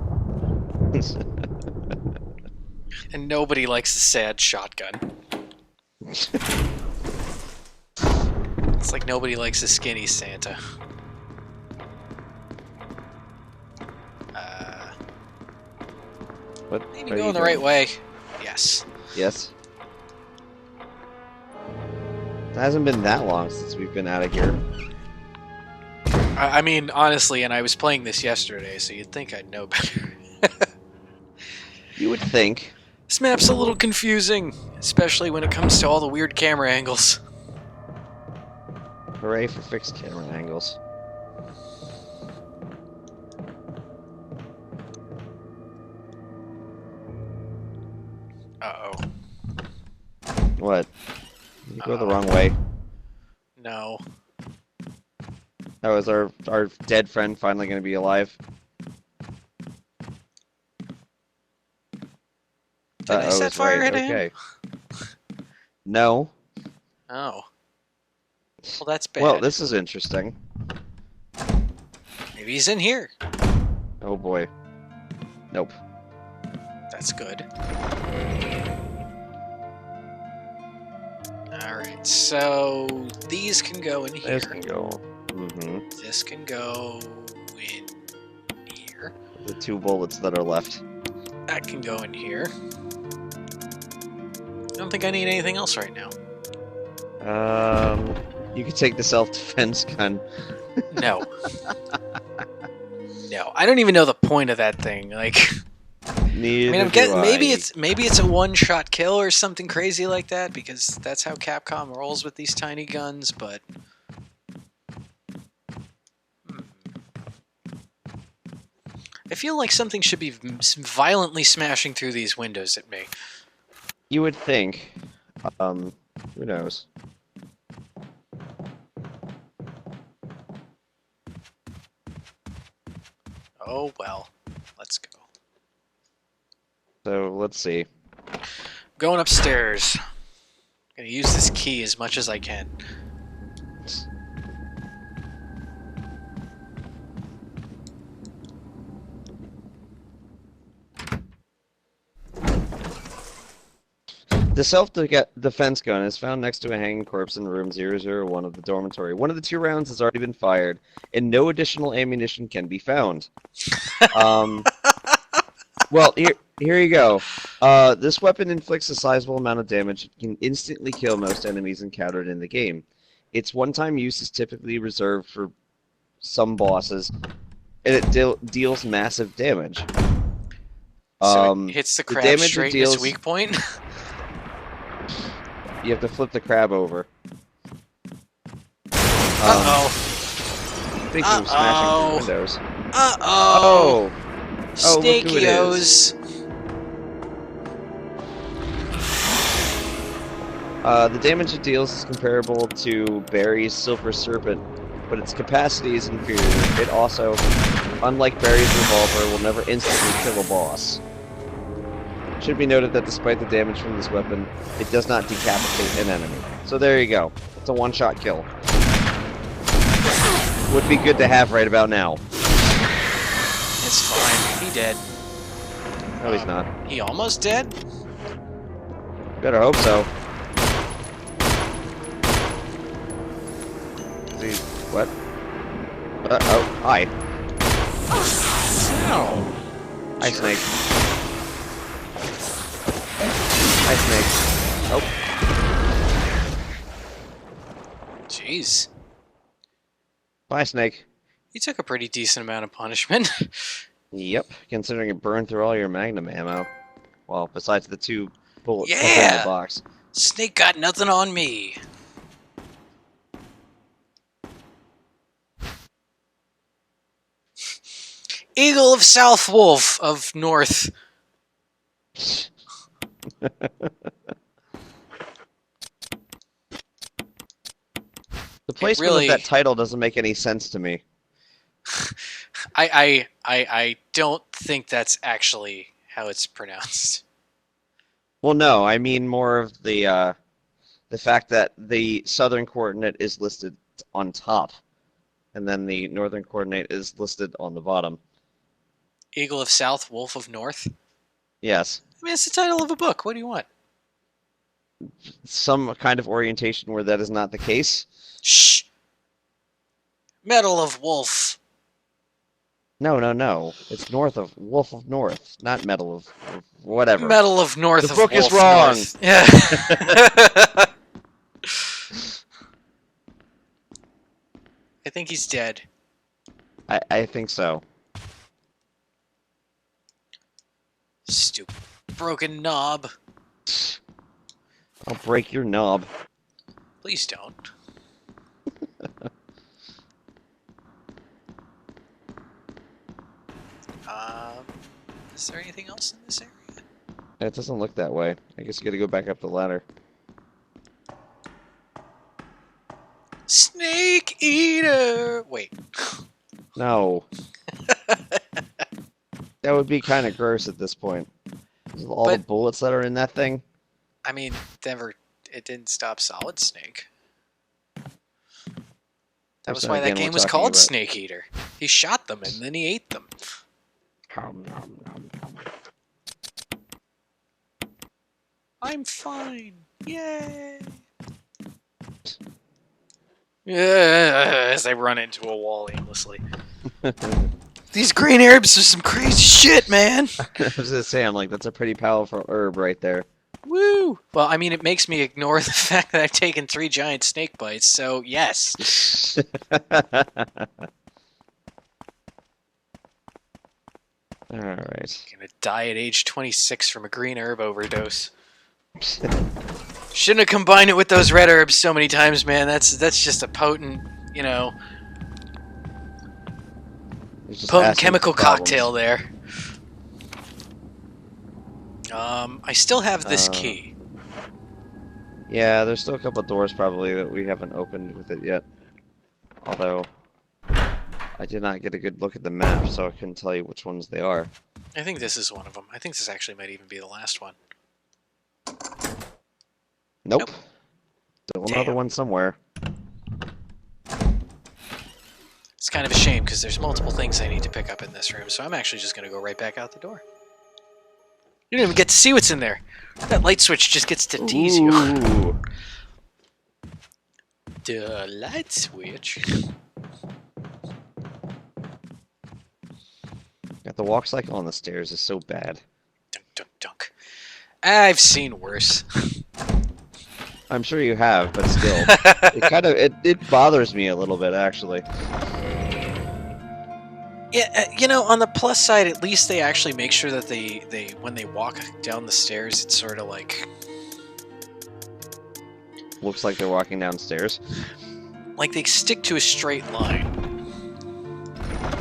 [SPEAKER 2] And nobody likes a sad shotgun. It's like nobody likes a skinny Santa.
[SPEAKER 3] What
[SPEAKER 2] Maybe
[SPEAKER 3] are you
[SPEAKER 2] going the
[SPEAKER 3] doing?
[SPEAKER 2] right way. Yes.
[SPEAKER 3] Yes. It hasn't been that long since we've been out of here.
[SPEAKER 2] I mean, honestly, and I was playing this yesterday, so you'd think I'd know better.
[SPEAKER 3] You would think.
[SPEAKER 2] This map's a little confusing, especially when it comes to all the weird camera angles.
[SPEAKER 3] Hooray for fixed camera angles.
[SPEAKER 2] Uh-oh.
[SPEAKER 3] What? You go the wrong way.
[SPEAKER 2] No.
[SPEAKER 3] Oh, is our dead friend finally going to be alive?
[SPEAKER 2] Did I set
[SPEAKER 3] that's
[SPEAKER 2] fire
[SPEAKER 3] right.
[SPEAKER 2] to him?
[SPEAKER 3] Okay. No.
[SPEAKER 2] Oh. Well, that's bad.
[SPEAKER 3] Well, this is interesting.
[SPEAKER 2] Maybe he's in here.
[SPEAKER 3] Oh boy. Nope.
[SPEAKER 2] That's good. Alright, so these can go in here.
[SPEAKER 3] This can go. Mm-hmm.
[SPEAKER 2] This can go in here.
[SPEAKER 3] The 2 bullets that are left.
[SPEAKER 2] That can go in here. I don't think I need anything else right now.
[SPEAKER 3] You could take the self-defense gun.
[SPEAKER 2] No. No. I don't even know the point of that thing. Like,
[SPEAKER 3] Neither
[SPEAKER 2] I mean, I'm
[SPEAKER 3] do
[SPEAKER 2] getting maybe
[SPEAKER 3] I.
[SPEAKER 2] it's a one-shot kill or something crazy like that, because that's how Capcom rolls with these tiny guns. But I feel like something should be violently smashing through these windows at me.
[SPEAKER 3] You would think. Who knows?
[SPEAKER 2] Oh well, let's go.
[SPEAKER 3] So let's see.
[SPEAKER 2] Going upstairs. Gonna use this key as much as I can.
[SPEAKER 3] The self-defense gun is found next to a hanging corpse in room 001 of the dormitory. One of the 2 rounds has already been fired, and no additional ammunition can be found. Well, here you go. This weapon inflicts a sizable amount of damage and can instantly kill most enemies encountered in the game. Its one-time use is typically reserved for some bosses, and it deals massive damage.
[SPEAKER 2] So it hits the crab
[SPEAKER 3] damage
[SPEAKER 2] straight
[SPEAKER 3] it
[SPEAKER 2] in his
[SPEAKER 3] deals,
[SPEAKER 2] weak point?
[SPEAKER 3] You have to flip the crab over.
[SPEAKER 2] Uh-oh.
[SPEAKER 3] Speaking of smashing through windows.
[SPEAKER 2] Uh-oh.
[SPEAKER 3] Oh, look who it is.
[SPEAKER 2] Snakios.
[SPEAKER 3] The damage it deals is comparable to Barry's Silver Serpent, but its capacity is inferior. It also, unlike Barry's revolver, will never instantly kill a boss. It should be noted that despite the damage from this weapon, it does not decapitate an enemy. So there you go. It's a one-shot kill. Would be good to have right about now.
[SPEAKER 2] It's fine. He dead.
[SPEAKER 3] No, he's not.
[SPEAKER 2] He almost dead?
[SPEAKER 3] Better hope so. Is he... what? Oh, hi.
[SPEAKER 2] No.
[SPEAKER 3] Hi, Snake. Hi, Snake. Oh.
[SPEAKER 2] Jeez.
[SPEAKER 3] Bye, Snake.
[SPEAKER 2] You took a pretty decent amount of punishment.
[SPEAKER 3] Yep, considering it burned through all your Magnum ammo. Well, besides the 2 bullets in
[SPEAKER 2] Yeah!
[SPEAKER 3] the box.
[SPEAKER 2] Snake got nothing on me. Eagle of South, Wolf of North.
[SPEAKER 3] The placement
[SPEAKER 2] really-
[SPEAKER 3] of that title doesn't make any sense to me.
[SPEAKER 2] I don't think that's actually how it's pronounced.
[SPEAKER 3] Well, no, I mean more of the fact that the southern coordinate is listed on top, and then the northern coordinate is listed on the bottom.
[SPEAKER 2] Eagle of South, Wolf of North?
[SPEAKER 3] Yes.
[SPEAKER 2] I mean, it's the title of a book. What do you want?
[SPEAKER 3] Some kind of orientation where that is not the case.
[SPEAKER 2] Shh! Medal of Wolf.
[SPEAKER 3] No, no, no. It's north of Wolf of North, not Medal of whatever.
[SPEAKER 2] Medal of North
[SPEAKER 3] The
[SPEAKER 2] of
[SPEAKER 3] book
[SPEAKER 2] Wolf
[SPEAKER 3] is wrong.
[SPEAKER 2] North. Yeah. I think he's dead.
[SPEAKER 3] I think so.
[SPEAKER 2] Stupid broken knob.
[SPEAKER 3] I'll break your knob.
[SPEAKER 2] Please don't. Is there anything else in this area?
[SPEAKER 3] It doesn't look that way. I guess you gotta go back up the ladder.
[SPEAKER 2] Snake Eater! Wait.
[SPEAKER 3] No. That would be kind of gross at this point. All the bullets that are in that thing.
[SPEAKER 2] I mean, it didn't stop Solid Snake. That was why that game was called Snake Eater. He shot them and then he ate them. I'm fine. Yay! Yeah, as I run into a wall aimlessly. These green herbs are some crazy shit, man!
[SPEAKER 3] I was gonna say, I'm like, that's a pretty powerful herb right there.
[SPEAKER 2] Woo! Well, I mean, it makes me ignore the fact that I've taken 3 giant snake bites, so yes.
[SPEAKER 3] Alright.
[SPEAKER 2] Gonna die at age 26 from a green herb overdose. Shouldn't have combined it with those red herbs so many times, man. That's just a potent, you know, potent chemical cocktail there. I still have this key.
[SPEAKER 3] Yeah, there's still a couple of doors probably that we haven't opened with it yet. Although, I did not get a good look at the map, so I couldn't tell you which ones they are.
[SPEAKER 2] I think this is one of them. I think this actually might even be the last one.
[SPEAKER 3] Nope. Still another one somewhere.
[SPEAKER 2] It's kind of a shame, because there's multiple things I need to pick up in this room, so I'm actually just going to go right back out the door. You don't even get to see what's in there. That light switch just gets to tease you.
[SPEAKER 3] Ooh.
[SPEAKER 2] The light switch.
[SPEAKER 3] Got the walk cycle on the stairs is so bad.
[SPEAKER 2] Dunk, dunk, dunk. I've seen worse.
[SPEAKER 3] I'm sure you have, but still, it bothers me a little bit actually.
[SPEAKER 2] Yeah, you know, on the plus side, at least they actually make sure that they when they walk down the stairs, it's sort of like
[SPEAKER 3] Looks like they're walking downstairs.
[SPEAKER 2] they stick to a straight line.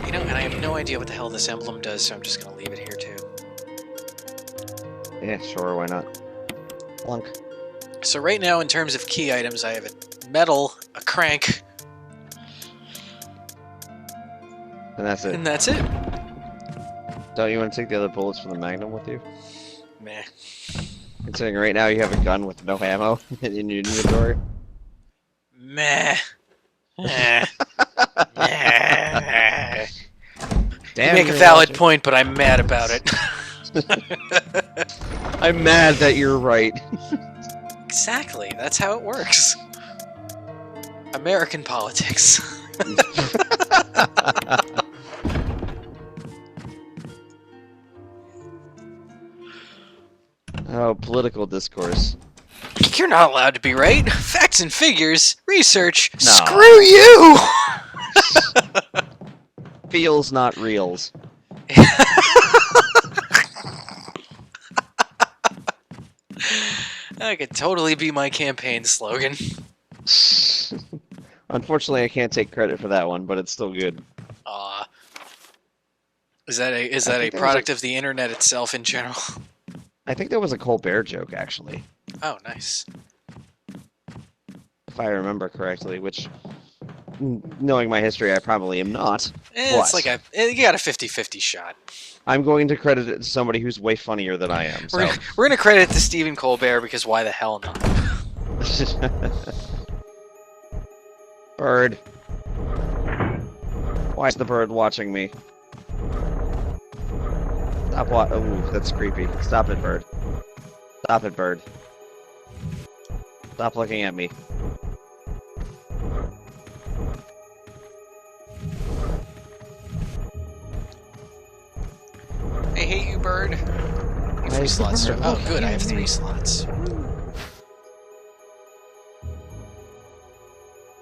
[SPEAKER 2] You know, and I have no idea what the hell this emblem does, so I'm just gonna leave it here too.
[SPEAKER 3] Yeah, sure, why not? Plunk.
[SPEAKER 2] So right now, in terms of key items, I have a metal, a crank,
[SPEAKER 3] And that's it.
[SPEAKER 2] and that's it.
[SPEAKER 3] Don't you want to take the other bullets from the Magnum with you?
[SPEAKER 2] Meh.
[SPEAKER 3] Considering right now you have a gun with no ammo in your inventory.
[SPEAKER 2] Meh. Meh. Meh.
[SPEAKER 3] Damn,
[SPEAKER 2] You make a
[SPEAKER 3] you're
[SPEAKER 2] valid
[SPEAKER 3] watching.
[SPEAKER 2] point, but I'm mad about it.
[SPEAKER 3] I'm mad that you're right.
[SPEAKER 2] Exactly. That's how it works. American politics.
[SPEAKER 3] Oh, political discourse.
[SPEAKER 2] You're not allowed to be right. Facts and figures, research.
[SPEAKER 3] No.
[SPEAKER 2] Screw you!
[SPEAKER 3] Feels not reals.
[SPEAKER 2] That could totally be my campaign slogan.
[SPEAKER 3] Unfortunately, I can't take credit for that one, but it's still good.
[SPEAKER 2] Aw. Is that a
[SPEAKER 3] think there was
[SPEAKER 2] product of the internet itself in general?
[SPEAKER 3] I think that was a Colbert joke, actually,
[SPEAKER 2] Oh, nice.
[SPEAKER 3] if I remember correctly, which, knowing my history, I probably am not.
[SPEAKER 2] It's
[SPEAKER 3] What?
[SPEAKER 2] like you got a 50-50 shot.
[SPEAKER 3] I'm going to credit it to somebody who's way funnier than I am. So.
[SPEAKER 2] We're gonna credit it to Stephen Colbert because why the hell not?
[SPEAKER 3] Bird. Why is the bird watching me? Stop Ooh, that's creepy. Stop it, bird. Stop it, bird. Stop looking at me.
[SPEAKER 2] I hate you, bird.
[SPEAKER 3] Why
[SPEAKER 2] 3
[SPEAKER 3] is the
[SPEAKER 2] slots.
[SPEAKER 3] bird
[SPEAKER 2] Oh,
[SPEAKER 3] looking
[SPEAKER 2] good. I have
[SPEAKER 3] at
[SPEAKER 2] 3
[SPEAKER 3] me?
[SPEAKER 2] slots.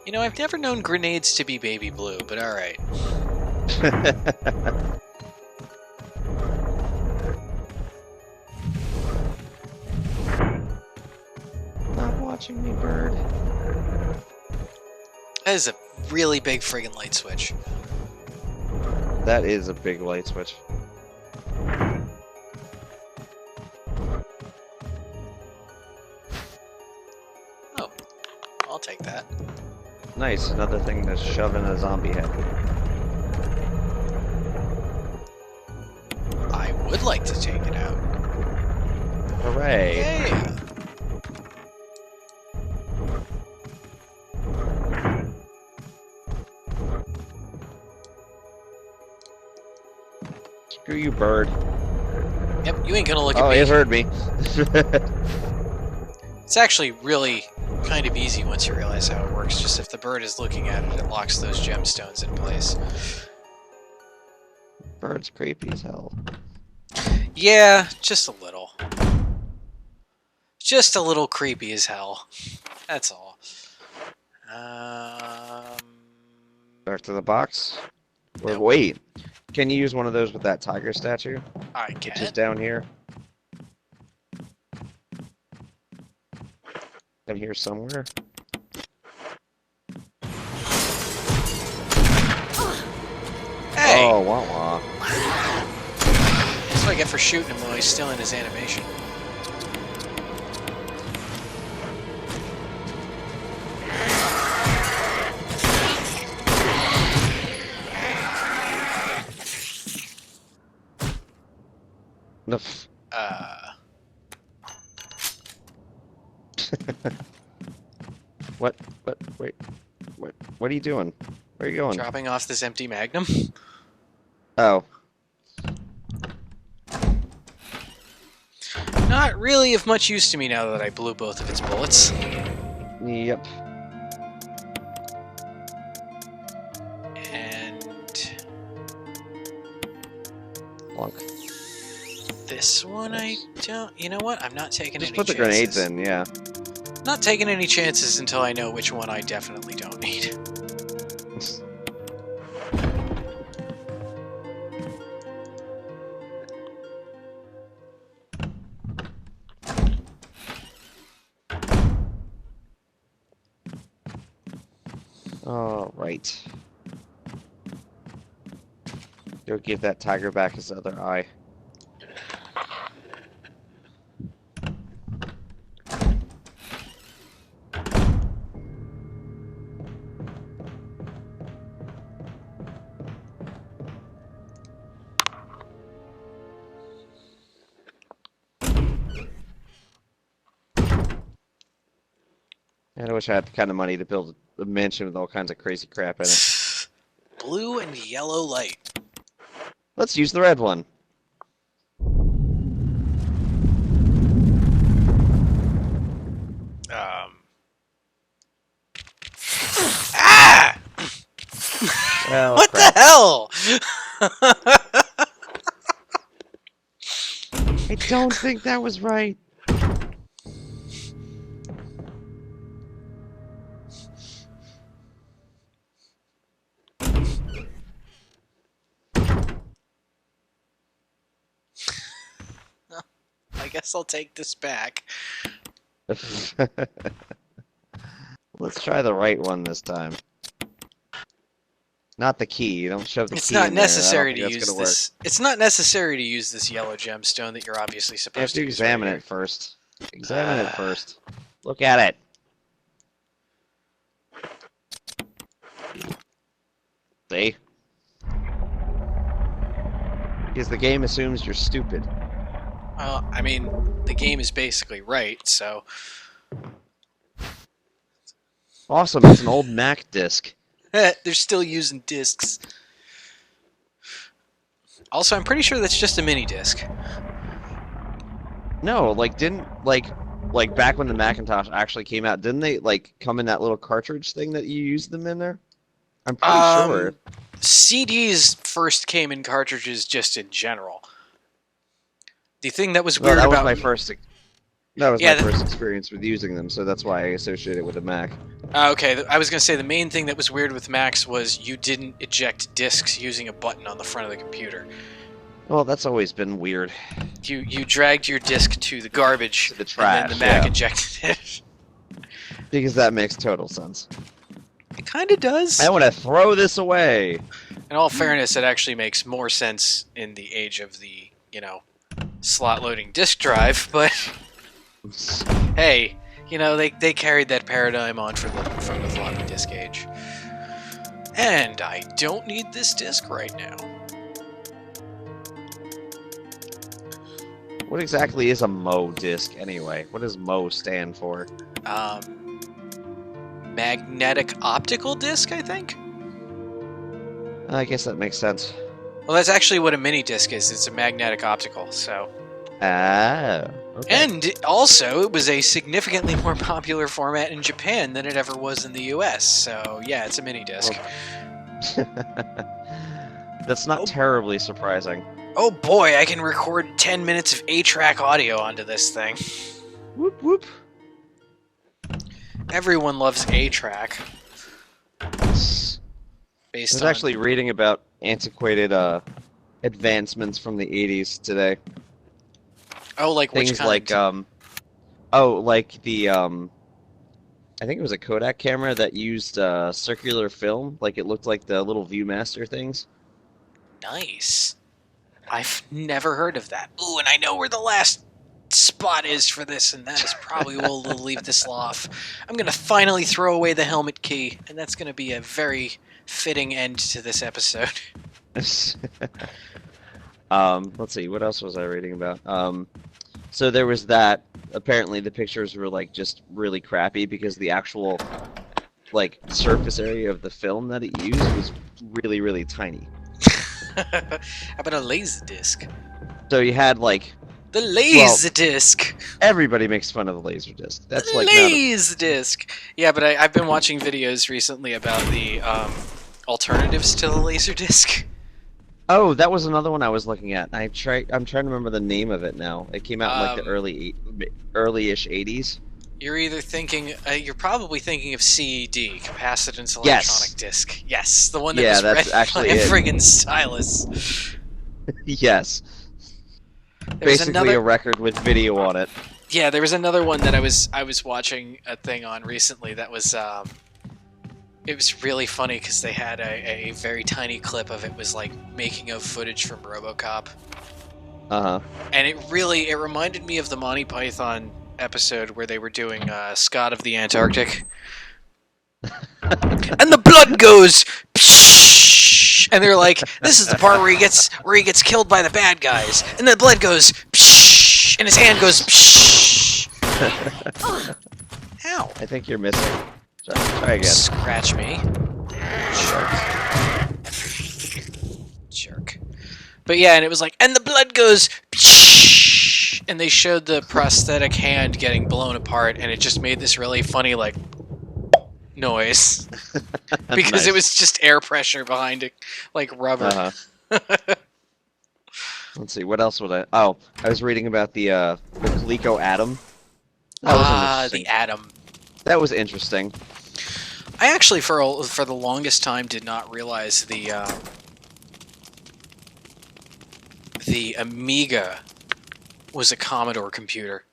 [SPEAKER 2] You know, I've never known grenades to be baby blue, but alright.
[SPEAKER 3] Stop watching me, bird.
[SPEAKER 2] That is a really big friggin' light switch.
[SPEAKER 3] That is a big light switch.
[SPEAKER 2] Oh, I'll take that.
[SPEAKER 3] Nice, another thing to shove in a zombie head.
[SPEAKER 2] I would like to take it out.
[SPEAKER 3] Hooray!
[SPEAKER 2] Yeah.
[SPEAKER 3] Screw you, bird.
[SPEAKER 2] Yep, you ain't gonna look at
[SPEAKER 3] Oh,
[SPEAKER 2] me.
[SPEAKER 3] it heard me.
[SPEAKER 2] It's actually really kind of easy once you realize how it works. Just if the bird is looking at it, it locks those gemstones in place.
[SPEAKER 3] Bird's creepy as hell.
[SPEAKER 2] Yeah, just a little. Just a little creepy as hell. That's all.
[SPEAKER 3] Back to the box. Or
[SPEAKER 2] Nope.
[SPEAKER 3] wait, can you use one of those with that tiger statue?
[SPEAKER 2] I
[SPEAKER 3] Which is
[SPEAKER 2] can.
[SPEAKER 3] down here. Down here somewhere.
[SPEAKER 2] Hey!
[SPEAKER 3] Oh, wah wah.
[SPEAKER 2] That's what I get for shooting him while he's still in his animation.
[SPEAKER 3] No, f- What? Wait. What are you doing? Where are you going?
[SPEAKER 2] Dropping off this empty magnum?
[SPEAKER 3] Oh.
[SPEAKER 2] not really of much use to me now that I blew both of its bullets.
[SPEAKER 3] Yep.
[SPEAKER 2] And
[SPEAKER 3] Plunk.
[SPEAKER 2] this one I don't... You know what? I'm not taking
[SPEAKER 3] Just
[SPEAKER 2] any
[SPEAKER 3] put the
[SPEAKER 2] chances.
[SPEAKER 3] grenades in, yeah.
[SPEAKER 2] Not taking any chances until I know which one I definitely don't need.
[SPEAKER 3] All right. Go give that tiger back his other eye. I wish I had the kind of money to build a mansion with all kinds of crazy crap in it.
[SPEAKER 2] Blue and yellow light.
[SPEAKER 3] Let's use the red one.
[SPEAKER 2] Ah!
[SPEAKER 3] Well,
[SPEAKER 2] What
[SPEAKER 3] crap.
[SPEAKER 2] the hell?
[SPEAKER 3] I don't think that was right.
[SPEAKER 2] I guess I'll take this back.
[SPEAKER 3] Let's try the right one this time. Not the key. You don't shove the
[SPEAKER 2] It's
[SPEAKER 3] key
[SPEAKER 2] not
[SPEAKER 3] in there. I don't
[SPEAKER 2] necessary
[SPEAKER 3] think
[SPEAKER 2] to
[SPEAKER 3] that's
[SPEAKER 2] use
[SPEAKER 3] gonna work.
[SPEAKER 2] this. It's not necessary to use this yellow gemstone that you're obviously
[SPEAKER 3] You have
[SPEAKER 2] supposed
[SPEAKER 3] to
[SPEAKER 2] to use
[SPEAKER 3] examine
[SPEAKER 2] right
[SPEAKER 3] it first. Examine it first. Look at it. See? Because the game assumes you're stupid.
[SPEAKER 2] Well, I mean, the game is basically right, so...
[SPEAKER 3] Awesome, it's an old Mac disc.
[SPEAKER 2] They're still using discs. Also, I'm pretty sure that's just a mini disc.
[SPEAKER 3] No, like didn't like back when the Macintosh actually came out, didn't they like come in that little cartridge thing that you used them in there? I'm pretty sure.
[SPEAKER 2] CDs first came in cartridges just in general. The thing that was
[SPEAKER 3] Well,
[SPEAKER 2] weird
[SPEAKER 3] that was
[SPEAKER 2] about...
[SPEAKER 3] my first. That was
[SPEAKER 2] Yeah,
[SPEAKER 3] my first experience with using them, so that's why I associate it with a Mac.
[SPEAKER 2] Okay, I was going to say the main thing that was weird with Macs was you didn't eject discs using a button on the front of the computer.
[SPEAKER 3] Well, that's always been weird.
[SPEAKER 2] You dragged your disc to the garbage,
[SPEAKER 3] To the trash,
[SPEAKER 2] and then the Mac
[SPEAKER 3] yeah.
[SPEAKER 2] ejected it.
[SPEAKER 3] Because that makes total sense.
[SPEAKER 2] It kind of does.
[SPEAKER 3] I want to throw this away.
[SPEAKER 2] In all fairness, it actually makes more sense in the age of the, you know, slot-loading disk drive, but hey, you know, they carried that paradigm on from the floppy disk age. And I don't need this disk right now.
[SPEAKER 3] What exactly is a MO disc anyway? What does MO stand for?
[SPEAKER 2] Magnetic optical disc, I think?
[SPEAKER 3] I guess that makes sense.
[SPEAKER 2] Well, that's actually what a mini disc is. It's a magnetic optical, so...
[SPEAKER 3] Ah, okay.
[SPEAKER 2] And also, it was a significantly more popular format in Japan than it ever was in the US, so yeah, it's a mini disc.
[SPEAKER 3] That's not terribly surprising.
[SPEAKER 2] Oh boy, I can record 10 minutes of 8-track audio onto this thing.
[SPEAKER 3] Whoop whoop.
[SPEAKER 2] Everyone loves 8-track.
[SPEAKER 3] I
[SPEAKER 2] Based
[SPEAKER 3] was
[SPEAKER 2] on...
[SPEAKER 3] actually reading about antiquated advancements from the 80s today.
[SPEAKER 2] Oh, like which
[SPEAKER 3] Things
[SPEAKER 2] kind?
[SPEAKER 3] like like the I think it was a Kodak camera that used circular film, like it looked like the little Viewmaster things.
[SPEAKER 2] Nice. I've never heard of that. Ooh, and I know where the last spot is for this, and that is probably where we'll leave this off. I'm going to finally throw away the helmet key, and that's going to be a very fitting end to this episode.
[SPEAKER 3] Let's see, what else was I reading about? So there was that. Apparently the pictures were like just really crappy because the actual like surface area of the film that it used was really, really tiny.
[SPEAKER 2] How about a laser disc?
[SPEAKER 3] So you had like
[SPEAKER 2] The Laserdisc.
[SPEAKER 3] Everybody makes fun of the Laserdisc. That's like
[SPEAKER 2] Laserdisc. Yeah, but I've been watching videos recently about the alternatives to the Laserdisc.
[SPEAKER 3] Oh, that was another one I was looking at. I'm trying to remember the name of it now. It came out in like the early-ish 80s.
[SPEAKER 2] You're either thinking, you're probably thinking of CED, capacitance electronic
[SPEAKER 3] Yes.
[SPEAKER 2] disc. Yes, the one that was
[SPEAKER 3] that's
[SPEAKER 2] read
[SPEAKER 3] actually
[SPEAKER 2] by a
[SPEAKER 3] it.
[SPEAKER 2] friggin' stylus.
[SPEAKER 3] Yes.
[SPEAKER 2] There was
[SPEAKER 3] Basically a record with video on it.
[SPEAKER 2] Yeah, there was another one that I was watching a thing on recently that was it was really funny because they had a very tiny clip of it was like making of footage from RoboCop.
[SPEAKER 3] Uh-huh.
[SPEAKER 2] And it reminded me of the Monty Python episode where they were doing Scott of the Antarctic. And the blood goes psh, and they're like, this is the part where he gets killed by the bad guys. And the blood goes psh, and his hand goes psh. Ow.
[SPEAKER 3] I think you're missing. Try again.
[SPEAKER 2] Scratch me. Jerk. But yeah, and it was like, and the blood goes psh, and they showed the prosthetic hand getting blown apart, and it just made this really funny, like, noise. Because
[SPEAKER 3] Nice.
[SPEAKER 2] it was just air pressure behind it, like rubber.
[SPEAKER 3] Uh-huh. Let's see, what else would I... Oh, I was reading about the Coleco Atom. That was interesting.
[SPEAKER 2] The Atom.
[SPEAKER 3] That was interesting.
[SPEAKER 2] I actually, for the longest time, did not realize the Amiga was a Commodore computer.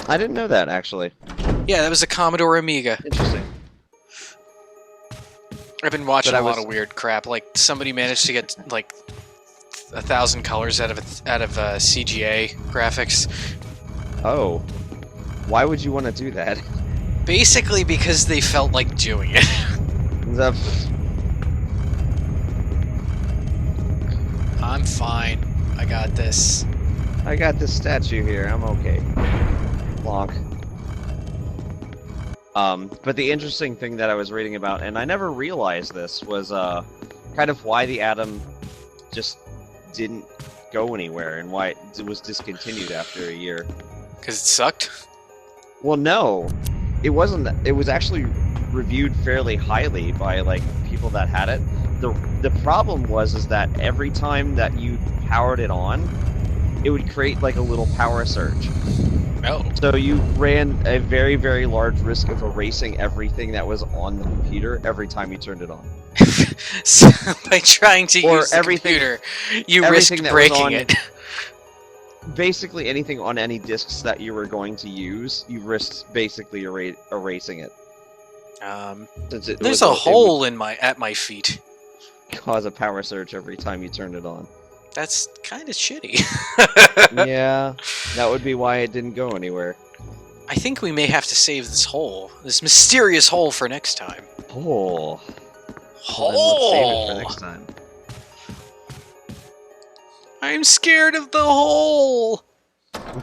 [SPEAKER 3] I didn't know that, actually.
[SPEAKER 2] Yeah, that was a Commodore Amiga.
[SPEAKER 3] Interesting.
[SPEAKER 2] I've been watching
[SPEAKER 3] But
[SPEAKER 2] a lot of weird crap. Like, somebody managed to get, like, 1,000 colors out of CGA graphics.
[SPEAKER 3] Oh. Why would you want to do that?
[SPEAKER 2] Basically because they felt like doing it. I'm fine. I got this.
[SPEAKER 3] I got this statue here. I'm okay. Lonk. But the interesting thing that I was reading about, and I never realized this, was kind of why the Atom just didn't go anywhere and why it was discontinued after a year.
[SPEAKER 2] Because it sucked?
[SPEAKER 3] Well, no. It wasn't. It was actually reviewed fairly highly by, like, people that had it. The problem was that every time that you powered it on, it would create, like, a little power surge.
[SPEAKER 2] Oh.
[SPEAKER 3] So you ran a very, very large risk of erasing everything that was on the computer every time you turned it on.
[SPEAKER 2] So, by trying to
[SPEAKER 3] Or
[SPEAKER 2] use the
[SPEAKER 3] everything-
[SPEAKER 2] computer, you
[SPEAKER 3] everything
[SPEAKER 2] risked
[SPEAKER 3] that was
[SPEAKER 2] breaking
[SPEAKER 3] on-
[SPEAKER 2] it.
[SPEAKER 3] Basically, anything on any discs that you were going to use, you risked basically erasing it. Since it
[SPEAKER 2] There's
[SPEAKER 3] was
[SPEAKER 2] a
[SPEAKER 3] it
[SPEAKER 2] hole at my feet.
[SPEAKER 3] would cause a power surge every time you turned it on.
[SPEAKER 2] That's kind of shitty.
[SPEAKER 3] Yeah, that would be why it didn't go anywhere.
[SPEAKER 2] I think we may have to save this mysterious hole for next time.
[SPEAKER 3] Oh. Well, then let's save it for next time.
[SPEAKER 2] I'm scared of the hole!
[SPEAKER 3] I'm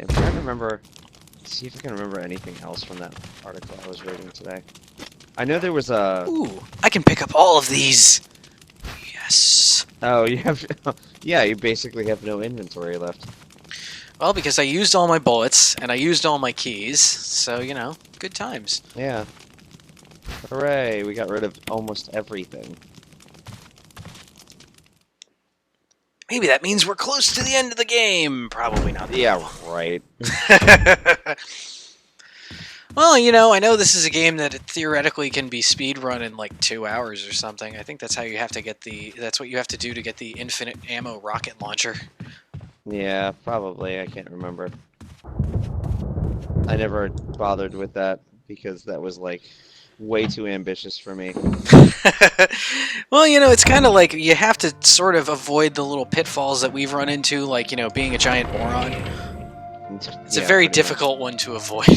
[SPEAKER 3] trying to remember. See if I can remember anything else from that article I was reading today. I know there was a.
[SPEAKER 2] Ooh, I can pick up all of these! Yes!
[SPEAKER 3] Oh, you have. Yeah, you basically have no inventory left.
[SPEAKER 2] Well, because I used all my bullets, and I used all my keys, so, you know, good times.
[SPEAKER 3] Yeah. Hooray, we got rid of almost everything.
[SPEAKER 2] Maybe that means we're close to the end of the game! Probably not.
[SPEAKER 3] Yeah, right.
[SPEAKER 2] Well, you know, I know this is a game that theoretically can be speedrun in like 2 hours or something. I think that's how you have to get that's what you have to do to get the infinite ammo rocket launcher.
[SPEAKER 3] Yeah, probably. I can't remember. I never bothered with that because that was like way too ambitious for me.
[SPEAKER 2] Well, you know, it's kind of like you have to sort of avoid the little pitfalls that we've run into, like, you know, being a giant moron. It's a
[SPEAKER 3] Yeah,
[SPEAKER 2] very
[SPEAKER 3] pretty
[SPEAKER 2] difficult one to avoid.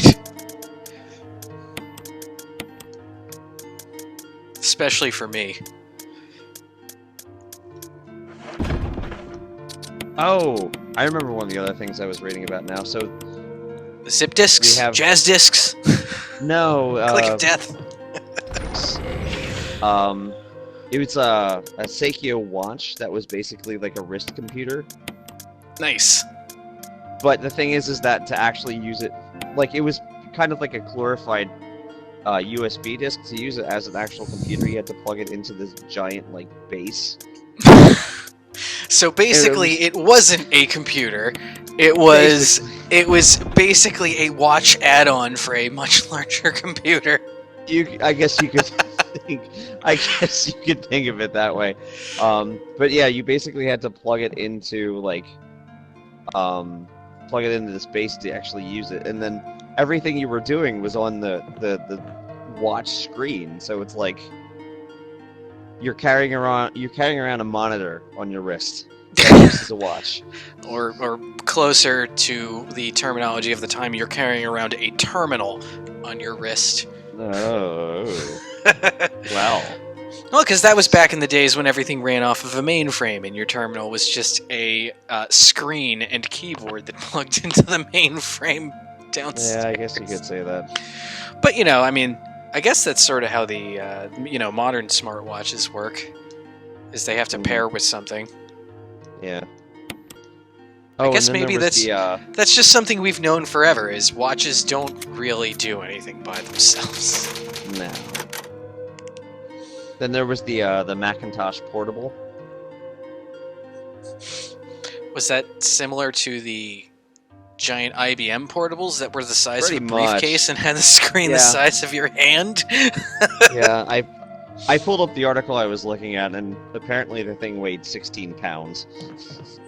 [SPEAKER 2] Especially for me.
[SPEAKER 3] much. Oh, I remember one of the other things I was reading about now. So,
[SPEAKER 2] Zip discs?
[SPEAKER 3] We have-
[SPEAKER 2] Jazz discs?
[SPEAKER 3] no.
[SPEAKER 2] Click of death?
[SPEAKER 3] It was a Seikyo watch that was basically like a wrist computer.
[SPEAKER 2] Nice.
[SPEAKER 3] But the thing is that to actually use it, like it was kind of like a glorified USB disk. To use it as an actual computer, you had to plug it into this giant like base.
[SPEAKER 2] So basically, it wasn't a computer. It was basically a watch add-on for a much larger computer.
[SPEAKER 3] I guess you could think. I guess you could think of it that way. But yeah, you basically had to plug it into like, plug it into this base to actually use it, and then everything you were doing was on the watch screen. So it's like you're carrying around a monitor on your wrist. This is a watch.
[SPEAKER 2] Or closer to the terminology of the time, you're carrying around a terminal on your wrist.
[SPEAKER 3] Oh. Well.
[SPEAKER 2] Well, because that was back in the days when everything ran off of a mainframe, and your terminal was just a screen and keyboard that plugged into the mainframe downstairs.
[SPEAKER 3] Yeah, I guess you could say that.
[SPEAKER 2] But, you know, I mean, I guess that's sort of how the, modern smartwatches work, is they have to pair with something.
[SPEAKER 3] Yeah.
[SPEAKER 2] I guess maybe that's just something we've known forever, is watches don't really do anything by themselves.
[SPEAKER 3] No. Then there was the Macintosh Portable.
[SPEAKER 2] Was that similar to the giant IBM portables that were the size
[SPEAKER 3] Pretty
[SPEAKER 2] of a briefcase and had the screen the size of your hand?
[SPEAKER 3] Yeah, I pulled up the article I was looking at, and apparently the thing weighed 16 pounds.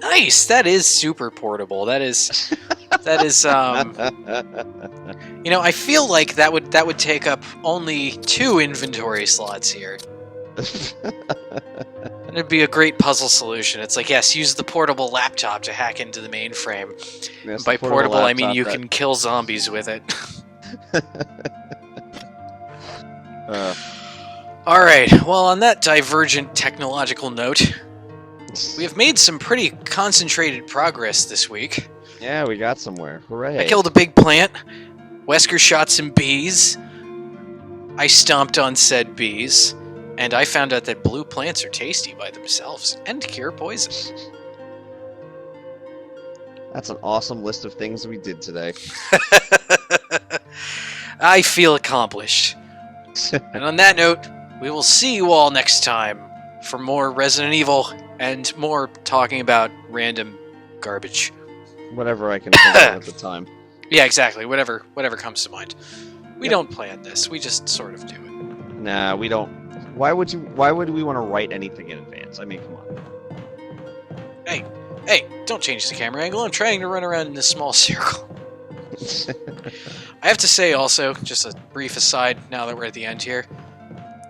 [SPEAKER 2] Nice! That is super portable. That is, I feel like that would take up only 2 inventory slots here. And it'd be a great puzzle solution. It's like, yes, use the portable laptop to hack into the mainframe.
[SPEAKER 3] Yes,
[SPEAKER 2] By portable, I mean you can kill zombies with it. Alright, well, on that divergent technological note, we have made some pretty concentrated progress this week.
[SPEAKER 3] Yeah, we got somewhere. Hooray.
[SPEAKER 2] I killed a big plant. Wesker shot some bees. I stomped on said bees. And I found out that blue plants are tasty by themselves and cure poison.
[SPEAKER 3] That's an awesome list of things we did today.
[SPEAKER 2] I feel accomplished. And on that note, we will see you all next time for more Resident Evil and more talking about random garbage.
[SPEAKER 3] Whatever I can think of at the time.
[SPEAKER 2] Yeah, exactly. Whatever comes to mind. We don't plan this. We just sort of do it.
[SPEAKER 3] Nah, we don't. Why would we want to write anything in advance? I mean, come on.
[SPEAKER 2] Hey, don't change the camera angle. I'm trying to run around in this small circle. I have to say also, just a brief aside now that we're at the end here,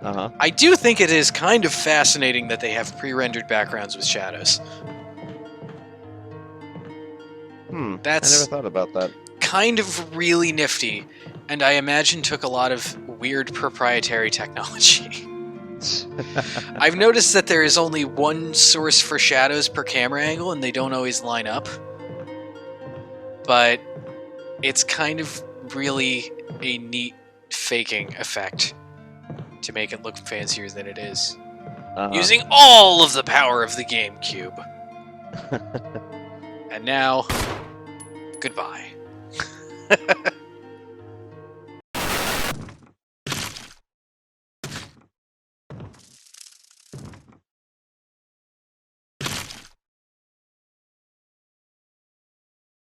[SPEAKER 2] I do think it is kind of fascinating that they have pre-rendered backgrounds with shadows. That's
[SPEAKER 3] I never thought about that.
[SPEAKER 2] kind of really nifty, and I imagine took a lot of weird proprietary technology. I've noticed that there is only one source for shadows per camera angle, and they don't always line up. But it's kind of really a neat faking effect to make it look fancier than it is. Using all of the power of the GameCube. And now, goodbye.